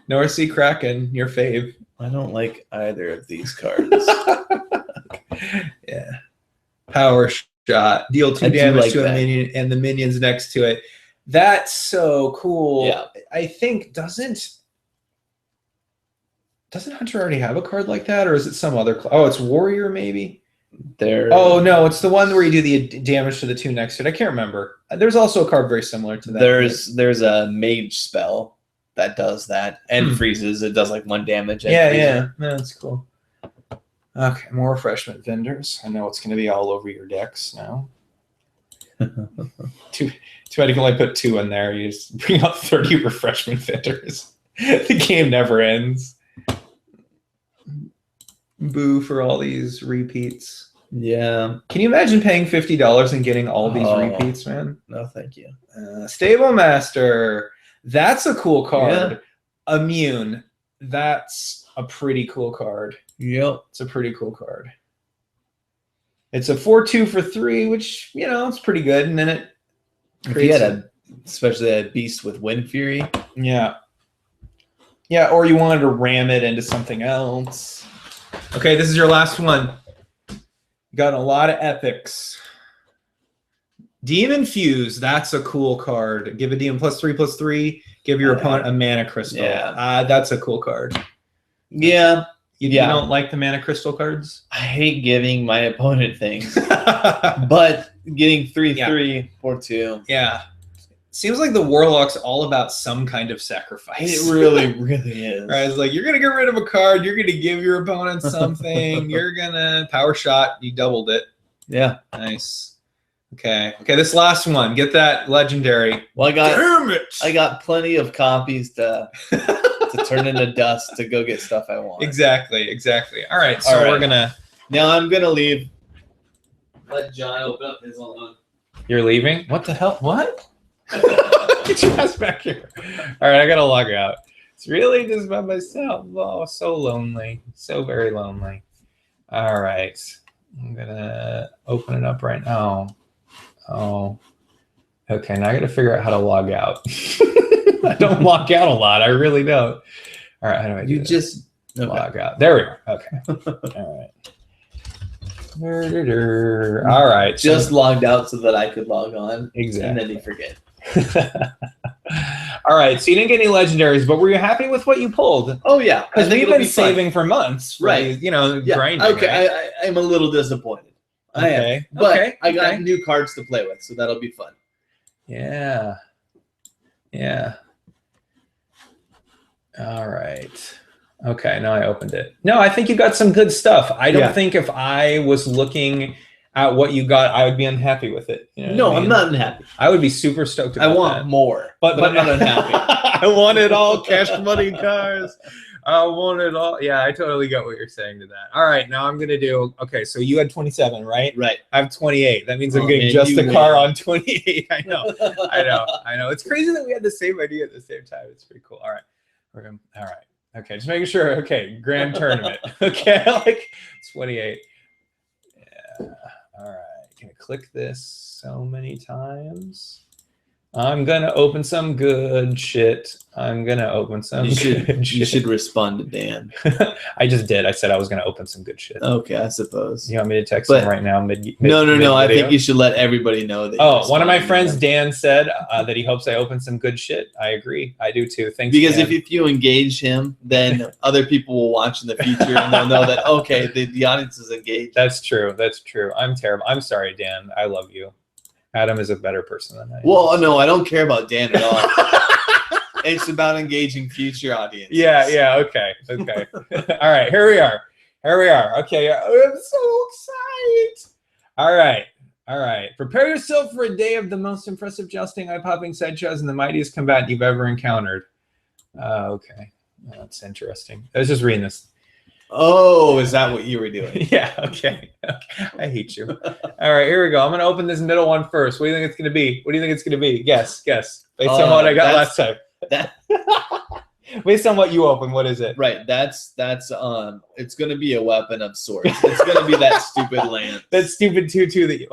North Sea Kraken, your fave. I don't like either of these cards. Yeah. Power Shot. Deal 2 damage to a minion and the minions next to it. That's so cool. Yeah. I think doesn't Hunter already have a card like that, or is it some other? It's Warrior maybe. Oh no, it's the one where you do the damage to the 2 next to it. I can't remember. There's also a card very similar to that. There's a mage spell that does that and freezes. It does like 1 damage. Yeah, that's cool. Okay, more refreshment vendors. I know it's going to be all over your decks now. Too bad you can only put 2 in there. You just bring out 30 refreshment vendors. The game never ends. Boo for all these repeats. Yeah. Can you imagine paying $50 and getting all these repeats, man? No, thank you. Stable Master. That's a cool card. Yeah. Immune. That's a pretty cool card. Yep. It's a pretty cool card. It's a 4/2 for 3, which, you know, it's pretty good. And then it creates if you had especially a beast with Wind Fury. Yeah. Yeah, or you wanted to ram it into something else. Okay, this is your last one. You got a lot of epics. Demon Fuse, that's a cool card. Give a demon +3/+3. Give your opponent a mana crystal. Yeah. That's a cool card. Yeah. You don't like the mana crystal cards? I hate giving my opponent things. But getting 3/3, 4/2. Yeah. Seems like the Warlock's all about some kind of sacrifice. It really, really is. Right? It's like, you're going to get rid of a card. You're going to give your opponent something. You're going to power shot. You doubled it. Yeah. Nice. Okay. Okay, this last one. Get that legendary. Well, damn it! I got plenty of copies to turn into dust to go get stuff I want. Exactly. Exactly. All right. So we're going to... Now I'm going to leave. Let John open up his own. You're leaving? What the hell? What? Get your ass back here. All right, I gotta log out. It's really just by myself. Oh, so lonely. So very lonely. All right. I'm gonna open it up right now. Oh. Okay, now I gotta figure out how to log out. I don't log out a lot. I really don't. All right, how do I do You this? just log out. There we are. Okay. All right. All right. Just logged out so that I could log on. Exactly. And then you forget. All right, so you didn't get any legendaries, but were you happy with what you pulled? Oh yeah, because we've been saving for months, right? You know, grinding. Okay, right? I'm a little disappointed. I am, but I got new cards to play with, so that'll be fun. Yeah, yeah. All right. Okay, now I opened it. No, I think you got some good stuff. I don't think if I was looking at what you got, I would be unhappy with it. You know no, I mean? I'm not unhappy. I would be super stoked about I want more, but I'm not unhappy. I want it all, cash money cars. I want it all. Yeah, I totally get what you're saying to that. All right, now I'm going to do, okay, so you had 27, right? Right. I have 28. That means I'm getting Justicar on 28. I know. It's crazy that we had the same idea at the same time. It's pretty cool. All right. All right. Okay, just making sure. Okay, grand tournament. Okay, like 28. Yeah. All right. Gonna click this so many times. I'm gonna open some good shit. I'm gonna open some good shit. You should respond to Dan. I just did. I said I was gonna open some good shit. Okay, I suppose. You want me to text him right now? No. I think you should let everybody know that. One of my friends, Dan, said that he hopes I open some good shit. I agree. I do too. Thanks. Because Dan. if you engage him, then other people will watch in the future and they'll know that okay, the audience is engaged. That's true. That's true. I'm terrible. I'm sorry, Dan. I love you. Adam is a better person than I am. Well, no, I don't care about Dan at all. It's about engaging future audiences. Yeah, okay. All right, here we are. Okay, I'm so excited. All right. Prepare yourself for a day of the most impressive jousting, eye-popping sideshows, and the mightiest combat you've ever encountered. Okay, that's interesting. I was just reading this. Oh, is that what you were doing? Yeah, okay. I hate you. All right, here we go. I'm going to open this middle one first. What do you think it's going to be? Guess. Based on what I got last time. Based on what you opened, what is it? Right, that's it's going to be a weapon of sorts. It's going to be that stupid lance. That stupid 2/2 that you,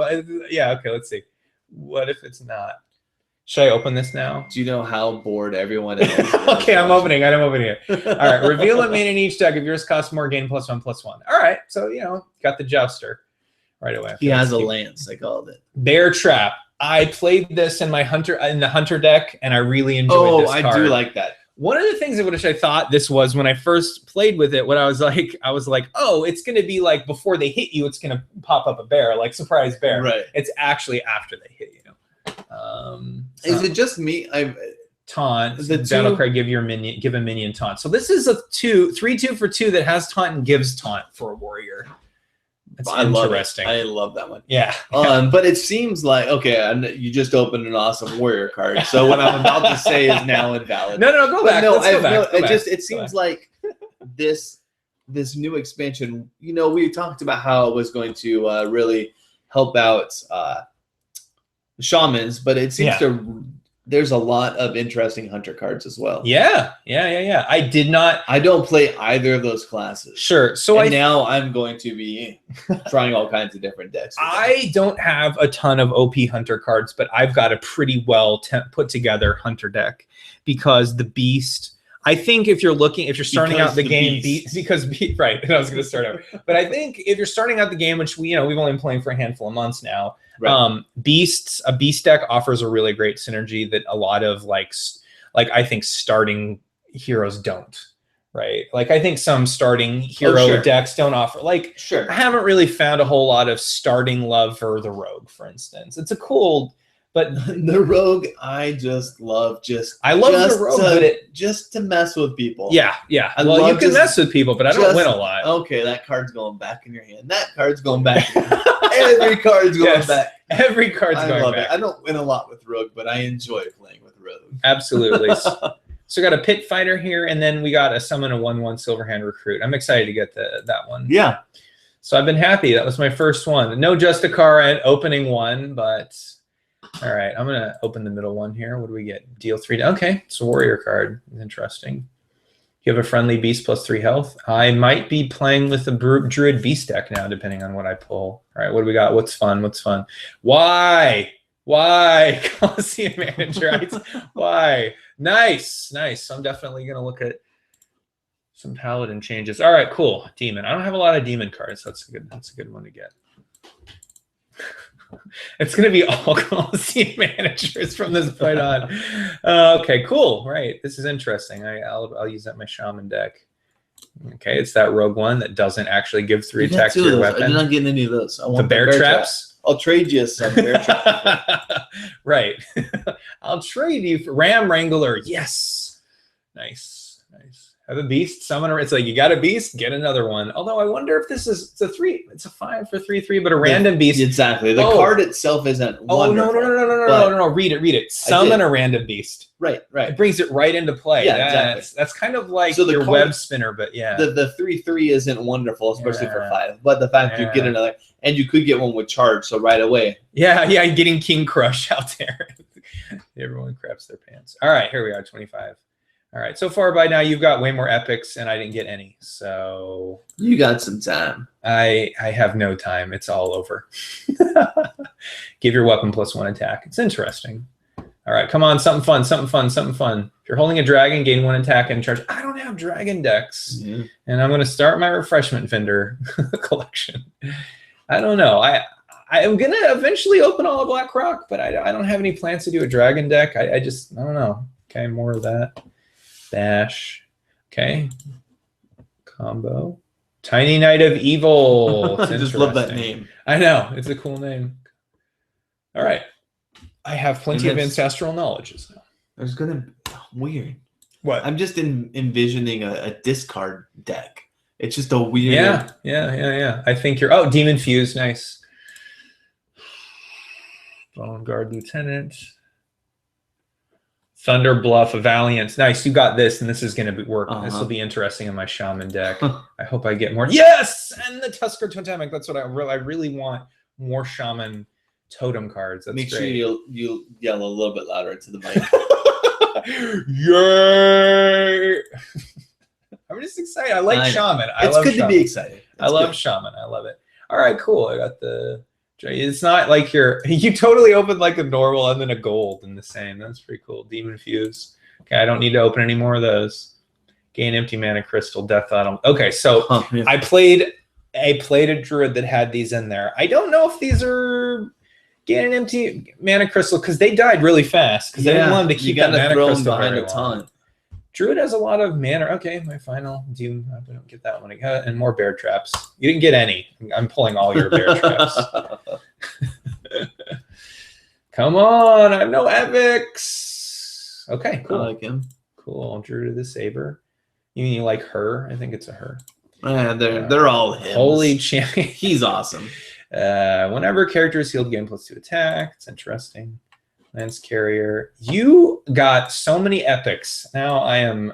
yeah, okay, let's see. What if it's not? Should I open this now? Do you know how bored everyone is? Okay, I'm opening it. All right, reveal a main in each deck. If yours costs more, gain +1/+1. All right, so, got the Jouster right away. He has a lance, I called it. Bear Trap. I played this in the Hunter deck, and I really enjoyed this card. I do like that. One of the things that which I thought this was when I first played with it, when I was like, oh, it's going to be like before they hit you, it's going to pop up a bear, like surprise bear. Right. It's actually after they hit you. Is it just me? Taunt. The battle cry, give a minion taunt. So this is a 3/2 for 2 that has taunt and gives taunt for a warrior. That's interesting. I love that one. Yeah. But it seems like you just opened an awesome warrior card. So what I'm about to say is now invalid. No, go back. No, Let's go back. It seems like this this new expansion, we talked about how it was going to really help out shamans, but it seems there's a lot of interesting hunter cards as well. Yeah. I don't play either of those classes. Sure. So now I'm going to be trying all kinds of different decks. I don't have a ton of OP hunter cards, but I've got a pretty well put together hunter deck because the beast. I think if you're starting out the game, right. And I was going to start out, but I think if you're starting out the game, which we've only been playing for a handful of months now, right. A beast deck offers a really great synergy that a lot of like I think starting heroes don't, right? Like I think some starting hero decks don't offer. Like I haven't really found a whole lot of starting love for the rogue, for instance. It's a cool. But the rogue, I just love the rogue, but just to mess with people. Yeah. Well, you can mess with people, but I don't win a lot. Okay, that card's going back in your hand. That card's going back. Every card's going back. Every card's going back. I don't win a lot with rogue, but I enjoy playing with rogue. Absolutely. So we got a pit fighter here, and then we got a summon a 1/1 Silverhand recruit. I'm excited to get that one. Yeah. So I've been happy. That was my first one. No Justicar at opening one, but. All right, I'm going to open the middle one here. What do we get? Deal 3. Okay, it's a warrior card. Interesting. You have a friendly beast plus 3 health. I might be playing with the druid beast deck now, depending on what I pull. All right, what do we got? What's fun? Why? Coliseum manager. Why? Nice. I'm definitely going to look at some paladin changes. All right, cool. Demon. I don't have a lot of demon cards. That's a good one to get. It's going to be all Coliseum managers from this point on. Okay, cool. Right. This is interesting. I'll use that in my shaman deck. Okay, it's that rogue one that doesn't actually give 3 attacks to your weapon. I did not get any of those. I want the bear traps. I'll trade you some bear traps. Right. I'll trade you for Ram Wrangler. Yes. Nice. Have a beast, summoner. It's like you got a beast, get another one. Although I wonder if it's a 3. It's a 5 for 3/3, but a random beast. Exactly. The card itself isn't wonderful. No. Read it. Summon a random beast. Right. It brings it right into play. Yeah, exactly. That's kind of like your web spinner, but yeah. The 3/3 isn't wonderful, especially for 5. But the fact you get another, and you could get one with charge, so right away. Yeah, getting King Crush out there. Everyone craps their pants. All right, here we are, 25. All right, so far by now you've got way more epics, and I didn't get any. So you got some time. I have no time. It's all over. Give your weapon +1 attack. It's interesting. All right, come on, something fun. If you're holding a dragon, gain 1 attack and charge. I don't have dragon decks, and I'm going to start my refreshment vendor collection. I don't know. I'm going to eventually open all of Black Rock, but I don't have any plans to do a dragon deck. I don't know. Okay, more of that. Dash. Okay. Combo. Tiny Knight of Evil. I just love that name. I know. It's a cool name. All right. I have plenty of ancestral knowledges now. There's going to... Weird. What? I'm just envisioning a discard deck. It's just a weird... Yeah. I think you're... Oh, Demon Fuse. Nice. Bone Guard Lieutenant. Thunder Bluff, a Valiant. Nice, you got this, and this is going to work. This will be interesting in my Shaman deck. I hope I get more. Yes! And the Tusker Totemic. That's what I really want. More Shaman totem cards. That's Make great. Sure you yell a little bit louder into the mic. Yay! I'm just excited. I like Shaman. It's good to be excited. I love Shaman. I love it. All right, cool. I got the... It's not like you totally opened like a normal and then a gold in the same. That's pretty cool. Demon Fuse. Okay, I don't need to open any more of those. Gain empty mana crystal, death item. Okay, so I played a druid that had these in there. I don't know if these are gain an empty mana crystal because they died really fast because I didn't want them to keep that mana crystal behind a ton. Druid has a lot of mana. Okay, my final doom. I don't get that one again. And more bear traps. You didn't get any. I'm pulling all your bear traps. Come on, I have no epics. Okay, cool. I like him. Cool. Druid of the Saber. You mean you like her? I think it's a her. Yeah, they're all him. Holy champion. He's awesome. Whenever character is healed, gain +2 attack. It's interesting. Lance Carrier. You got so many epics. Now I'm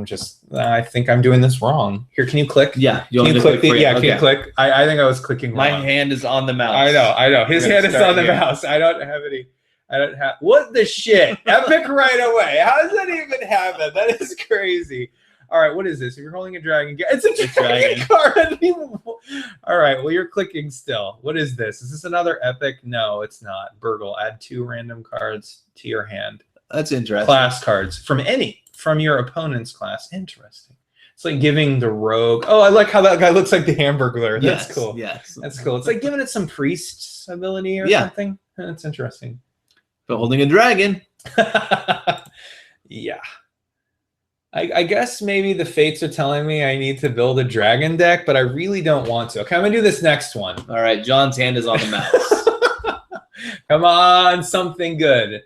just, I think I'm doing this wrong. Here, can you click? Yeah. Can you click? Yeah, okay. can you click? I think I was clicking My wrong. hand is on the mouse. I know. His hand is on the mouse. I don't have, what the shit? Epic right away. How does that even happen? That is crazy. All right, what is this? If you're holding a dragon, it's a dragon card. All right, well, you're clicking still. What is this? Is this another epic? No, it's not. Burgle, add 2 random cards to your hand. That's interesting. Class cards from your opponent's class. Interesting. It's like giving the rogue. Oh, I like how that guy looks like the Hamburglar. That's cool. Yes. That's cool. It's like giving it some priest's ability or something. That's interesting. But holding a dragon. Yeah. I guess maybe the fates are telling me I need to build a dragon deck, but I really don't want to. Okay, I'm going to do this next one. All right, John's hand is on the mouse. Come on, something good.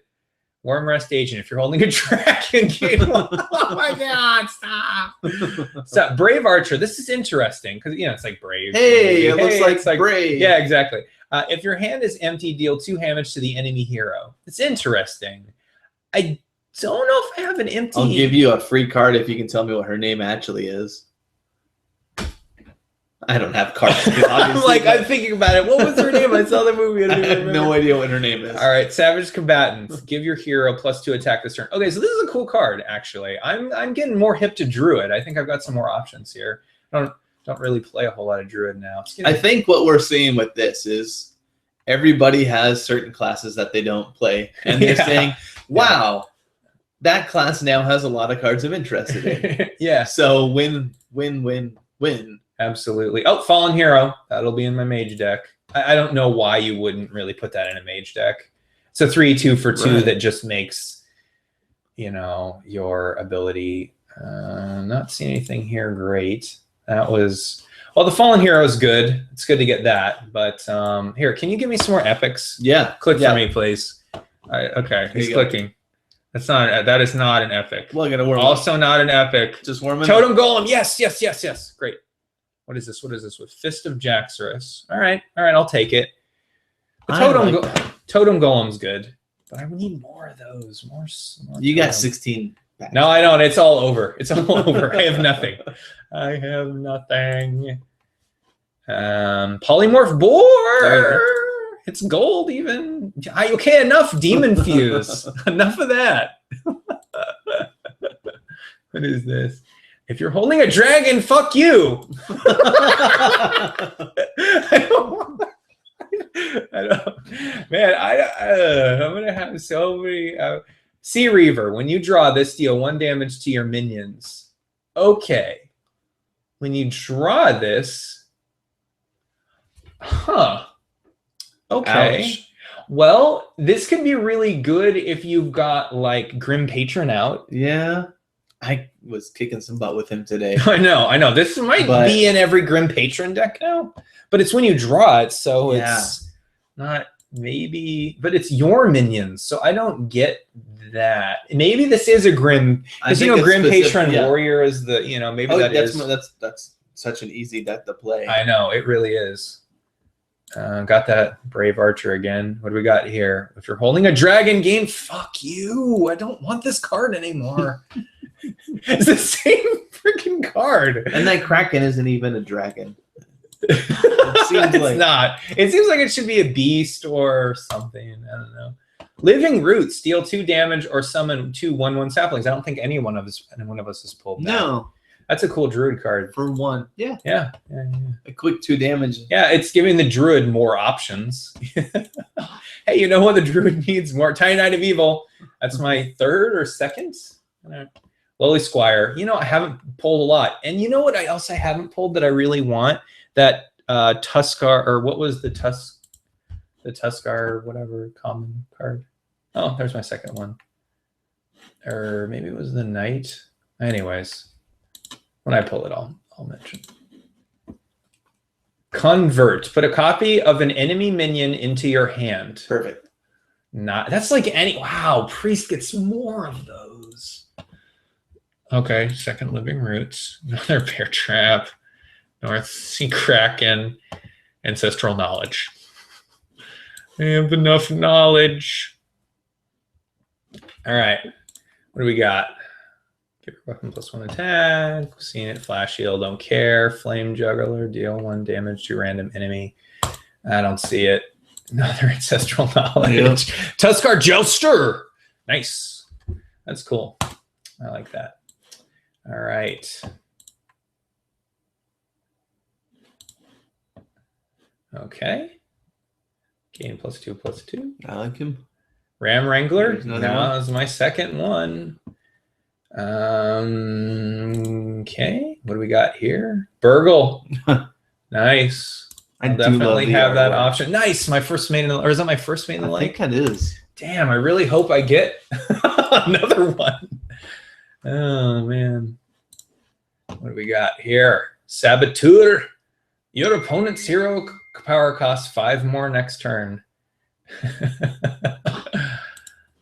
Worm Rest Agent. If you're holding a dragon game. Oh my God, stop. So, Brave Archer. This is interesting because, it's like Brave. Hey, it looks like Brave. Yeah, exactly. If your hand is empty, deal 2 damage to the enemy hero. It's interesting. I don't know if I have an empty. I'll give you a free card if you can tell me what her name actually is. I don't have cards. I'm thinking about it. What was her name? I saw the movie. I have no idea what her name is. All right, Savage Combatants. Give your hero +2 attack this turn. Okay, so this is a cool card, actually. I'm getting more hip to Druid. I think I've got some more options here. I don't really play a whole lot of Druid now. I think what we're seeing with this is everybody has certain classes that they don't play. And they're saying, wow, that class now has a lot of cards I'm interested in. Yeah. So win. Absolutely. Oh, Fallen Hero. That'll be in my mage deck. I don't know why you wouldn't really put that in a mage deck. It's a 3/2 for 2 that just makes, your ability. Not seeing anything here. Great. That was, well, the Fallen Hero is good. It's good to get that. But here, can you give me some more epics? Yeah. Click for me, please. Okay, he's clicking. That is not an epic. Well, worm also not an epic. Just warm Totem Golem. Yes. Great. What is this? With Fist of Jaxarus? All right. I'll take it. The Totem Golem's good, but I need more of those. More you got 16. No, I don't. It's all over. I have nothing. Polymorph Boar. It's gold even. Okay, enough Demon Fuse. Enough of that. What is this? If you're holding a dragon, fuck you. I'm gonna have so many. Sea Reaver. When you draw this, deal 1 damage to your minions. Okay. When you draw this, okay. Ouch. Well, this could be really good if you've got like Grim Patron out. Yeah. I was kicking some butt with him today. I know. This might be in every Grim Patron deck now, but it's when you draw it, so it's not maybe, but it's your minions, so I don't get that. Maybe this is a Grim, because Grim Patron Warrior is the, maybe that's such an easy deck to play. I know, it really is. Got that Brave Archer again. What do we got here? If you're holding a dragon game, fuck you. I don't want this card anymore. It's the same freaking card. And that Kraken isn't even a dragon. It's not. It seems like it should be a beast or something. I don't know. Living Roots. Deal 2 damage or summon 2 1/1 saplings. I don't think any one of us has pulled that. No. That's a cool Druid card. For 1. Yeah. A quick 2 damage. Yeah, it's giving the Druid more options. Hey, you know what the Druid needs? More Tiny Knight of Evil. That's my 3rd or 2nd. Lowly Squire. I haven't pulled a lot. And you know what I haven't pulled that I really want? That Tuskar, or what was the Tuskar, whatever, common card. Oh, there's my 2nd one. Or maybe it was the Knight. Anyways. When I pull it, I'll mention. Convert. Put a copy of an enemy minion into your hand. Perfect. That's like any. Wow, Priest gets more of those. Okay, 2nd Living Roots. Another Bear Trap. North Sea Kraken. Ancestral Knowledge. I have enough knowledge. All right. What do we got? Give your weapon +1 attack. Seeing it, flash heal, don't care. Flame juggler, deal 1 damage to random enemy. I don't see it. Another ancestral knowledge. Yep. Justicar Jouster. Nice. That's cool. I like that. All right. Okay. Gain +2/+2. I like him. Ram Wrangler. There's No, another one. that was my second one. Okay. What do we got here? Burgle. Nice. I'll definitely have that option. Nice. My first main in the, or is that my first main in the lake? I think that is. Damn, I really hope I get another one. Oh man. What do we got here? Saboteur. Your opponent's hero power costs 5 more next turn.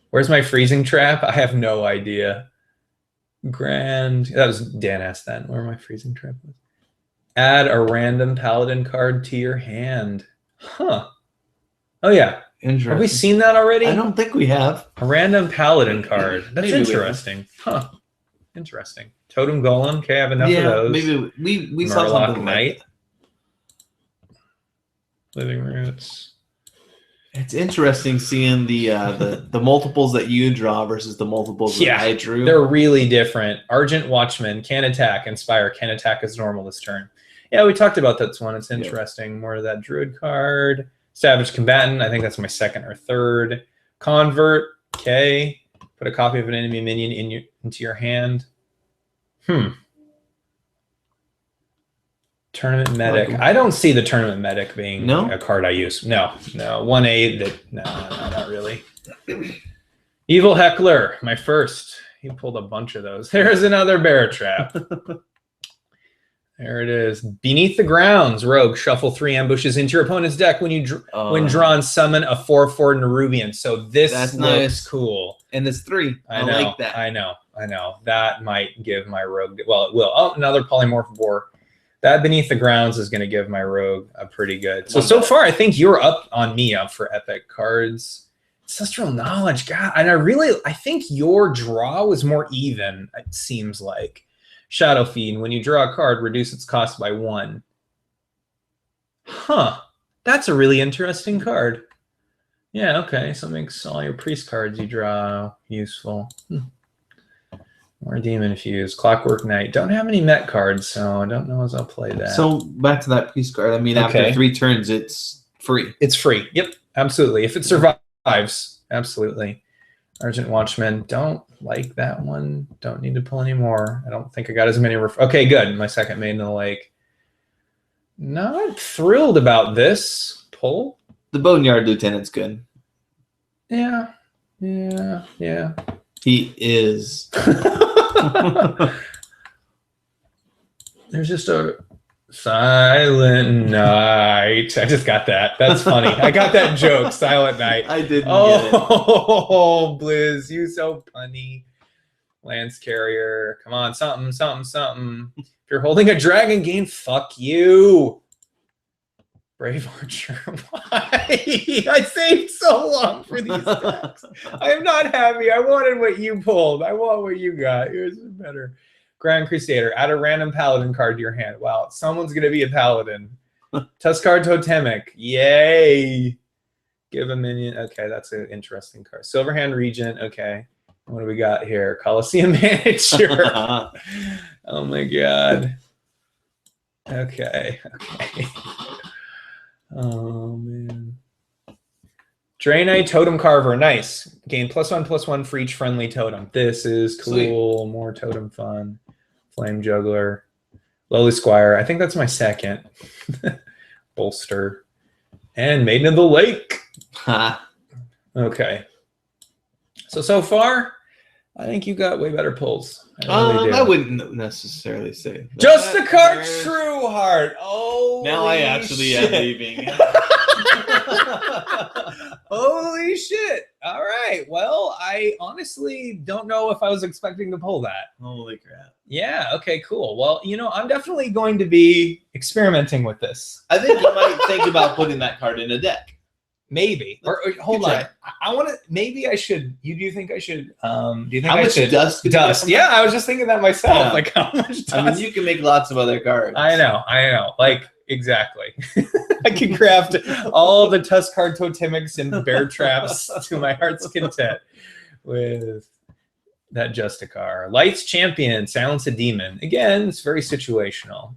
Where's my freezing trap? I have no idea. Grand. That was Dan asked that. Where my freezing trap was. Add a random paladin card to your hand. Huh. Oh yeah. Interesting. Have we seen that already? I don't think we have. A random paladin card. That's Maybe interesting. Huh. Interesting. Totem Golem. Okay, I have enough of those. Maybe we saw something Knight. like that. Living Roots. It's interesting seeing the multiples that you draw versus the multiples that I drew. They're really different. Argent Watchman can attack. Inspire can attack as normal this turn. Yeah, we talked about that one. It's interesting. More of that Druid card. Savage Combatant. I think that's my second or third. Convert. Okay. Put a copy of an enemy minion into your hand. Tournament Medic. I don't see the Tournament Medic being a card I use. No. 1/8. No, not really. Evil Heckler, my first. He pulled a bunch of those. There's another bear trap. There it is. Beneath the Grounds, Rogue. Shuffle 3 ambushes into your opponent's deck when you when drawn. Summon a 4/4 Nerubian. So this looks nice. Cool. And it's 3. I like that. I know. That might give my Rogue. Well, it will. Oh, another Polymorph Boar. That Beneath the Grounds is going to give my Rogue a pretty good. So far, I think you're up on me for epic cards. Ancestral Knowledge, God, and I think your draw was more even. It seems like Shadow Fiend. When you draw a card, reduce its cost by 1. Huh? That's a really interesting card. Yeah. Okay. So it makes all your priest cards you draw useful. More Demon Infused. Clockwork Knight. Don't have any Met cards, so I don't know as I'll play that. So back to that priest card. I mean, after 3 turns, it's free. It's free. Yep. Absolutely. If it survives, absolutely. Argent Watchman. Don't like that one. Don't need to pull any more. I don't think I got as many. Okay, good. My second Maiden in the Lake. Not thrilled about this pull. The Boneyard Lieutenant's good. Yeah. He is. There's just a Silent Night. I just got that. That's funny. I got that joke. Silent Night. I didn't get it. Oh, Blizz, you so punny. Lance Carrier. Come on, something. If you're holding a dragon game, fuck you. Brave Archer. Why? I saved so long for these decks. I am not happy. I wanted what you pulled. I want what you got. Yours is better. Grand Crusader. Add a random paladin card to your hand. Wow, someone's going to be a paladin. Tuskar Totemic. Yay. Give a minion. Okay, that's an interesting card. Silverhand Regent. Okay. What do we got here? Coliseum Manager. Oh, my God. Okay. Oh, man. Draenei Totem Carver. Nice. Gain +1/+1 for each friendly totem. This is cool. Sweet. More totem fun. Flame Juggler. Lowly Squire. I think that's my second. Bolster. And Maiden of the Lake. Okay. So far, I think you got way better pulls. I wouldn't necessarily say. Justicar Trueheart. Oh, now I actually am leaving. Holy shit. All right. Well, I honestly don't know if I was expecting to pull that. Holy crap. Yeah. Okay, cool. Well, I'm definitely going to be experimenting with this. I think you might think about putting that card in a deck. Maybe. Or hold Good on. I want to. Maybe I should. Do you think I should? Do you think How I much should? dust? Dust. Yeah, I was just thinking that myself. Yeah. Like how much dust? I mean, you can make lots of other cards. I know. Like exactly. I can craft all the Tuskar totemics and bear traps to my heart's content with that Justicar. Lights Champion, Silence a Demon. Again, it's very situational.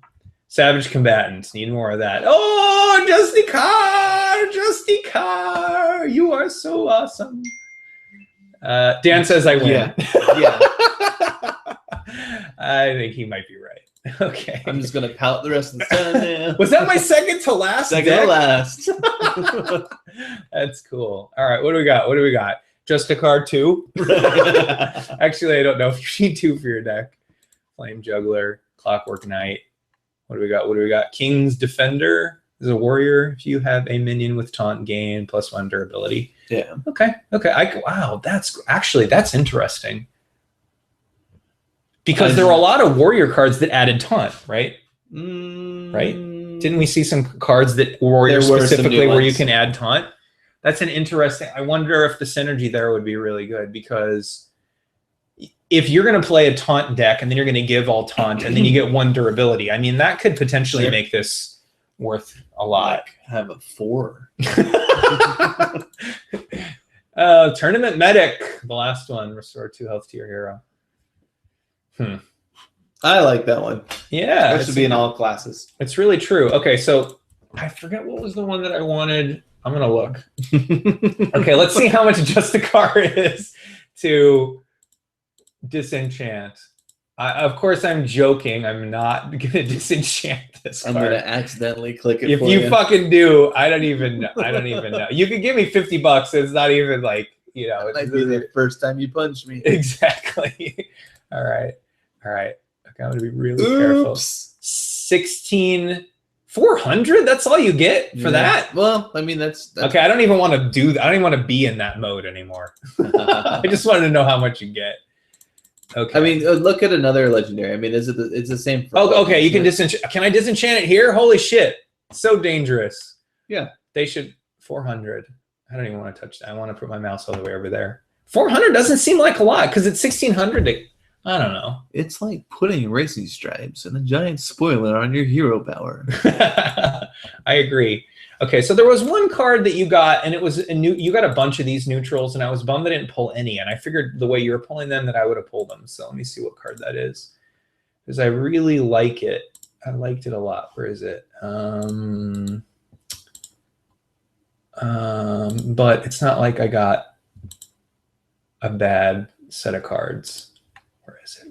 Savage Combatants, need more of that. Oh, Justicar, you are so awesome. Dan says I win. Yeah. I think he might be right. Okay. I'm just gonna pout the rest of the time now. Was that my second to last? Second to last. That's cool. All right, what do we got? Justicar 2. Actually, I don't know if you need 2 for your deck. Flame Juggler, Clockwork Knight. What do we got? King's Defender is a warrior. If you have a minion with taunt, gain +1 durability. Yeah. Okay. Wow, that's interesting. Because there were a lot of warrior cards that added taunt, right? Right? Didn't we see some cards that warrior specifically where you can add taunt? That's an interesting. I wonder if the synergy there would be really good, because if you're going to play a taunt deck and then you're going to give all taunt and then you get 1 durability, I mean, that could potentially make this worth a lot. Like, have a 4. Tournament Medic, the last one, restore 2 health to your hero. I like that one. Yeah. That should be in all classes. It's really true. Okay, so I forget what was the one that I wanted. I'm going to look. Okay, let's see how much Justicar is to disenchant. Of course, I'm joking. I'm not going to disenchant this card. I'm going to accidentally click it if for you fucking do, I don't even know. You could give me $50. It's not even like, you know. It might be the first time you punch me. Exactly. All right. Okay, I'm going to be really careful. 16,400? That's all you get for that? Well, I mean, that's okay, I don't even want to do that. I don't even want to be in that mode anymore. I just wanted to know how much you get. Okay. I mean, look at another legendary. I mean, it's the same. Oh, okay. You can disenchant. Can I disenchant it here? Holy shit! So dangerous. Yeah. They should 400. I don't even want to touch that. I want to put my mouse all the way over there. 400 doesn't seem like a lot because it's 1,600. I don't know. It's like putting racing stripes and a giant spoiler on your hero power. I agree. Okay, so there was one card that you got, and it was a new. You got a bunch of these neutrals, and I was bummed I didn't pull any. And I figured the way you were pulling them that I would have pulled them. So let me see what card that is, because I really like it. I liked it a lot. Where is it? But it's not like I got a bad set of cards. Where is it?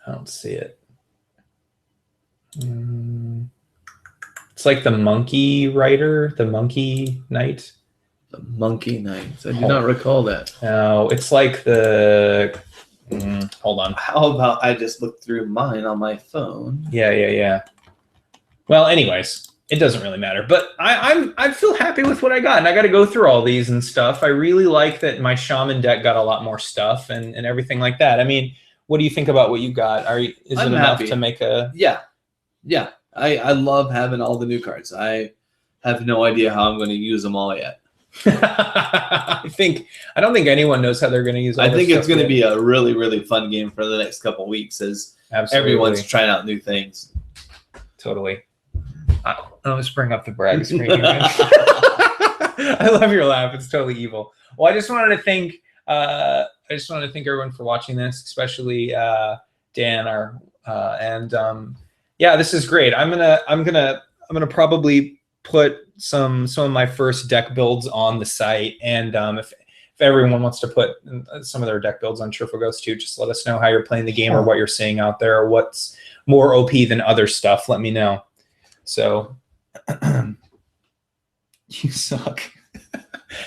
I don't see it. It's like the Monkey Rider, the Monkey Knight. The Monkey Knight. I do not recall that. No, it's like the. Hold on. How about I just look through mine on my phone? Yeah. Well, anyways, it doesn't really matter. But I feel happy with what I got, and I got to go through all these and stuff. I really like that my Shaman deck got a lot more stuff and everything like that. I mean, what do you think about what you got? Is it enough to make a? Yeah. I love having all the new cards. I have no idea how I'm going to use them all yet. I don't think anyone knows how they're going to use. I think it's going to be a really, really fun game for the next couple of weeks as everyone's trying out new things. Totally. I'll just bring up the brag screen. I love your laugh. It's totally evil. Well, I just wanted to thank everyone for watching this, especially Dan. Yeah, this is great. I'm gonna probably put some of my first deck builds on the site, and if everyone wants to put some of their deck builds on Cheerful Ghost too, just let us know how you're playing the game or what you're seeing out there, or what's more OP than other stuff. Let me know. So you suck.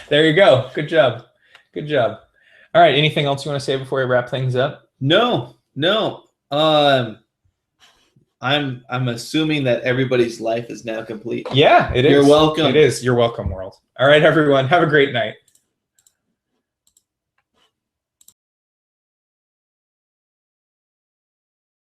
There you go. Good job. All right. Anything else you want to say before we wrap things up? No. I'm assuming that everybody's life is now complete. Yeah, it is. You're welcome. It is. You're welcome, world. All right, everyone. Have a great night.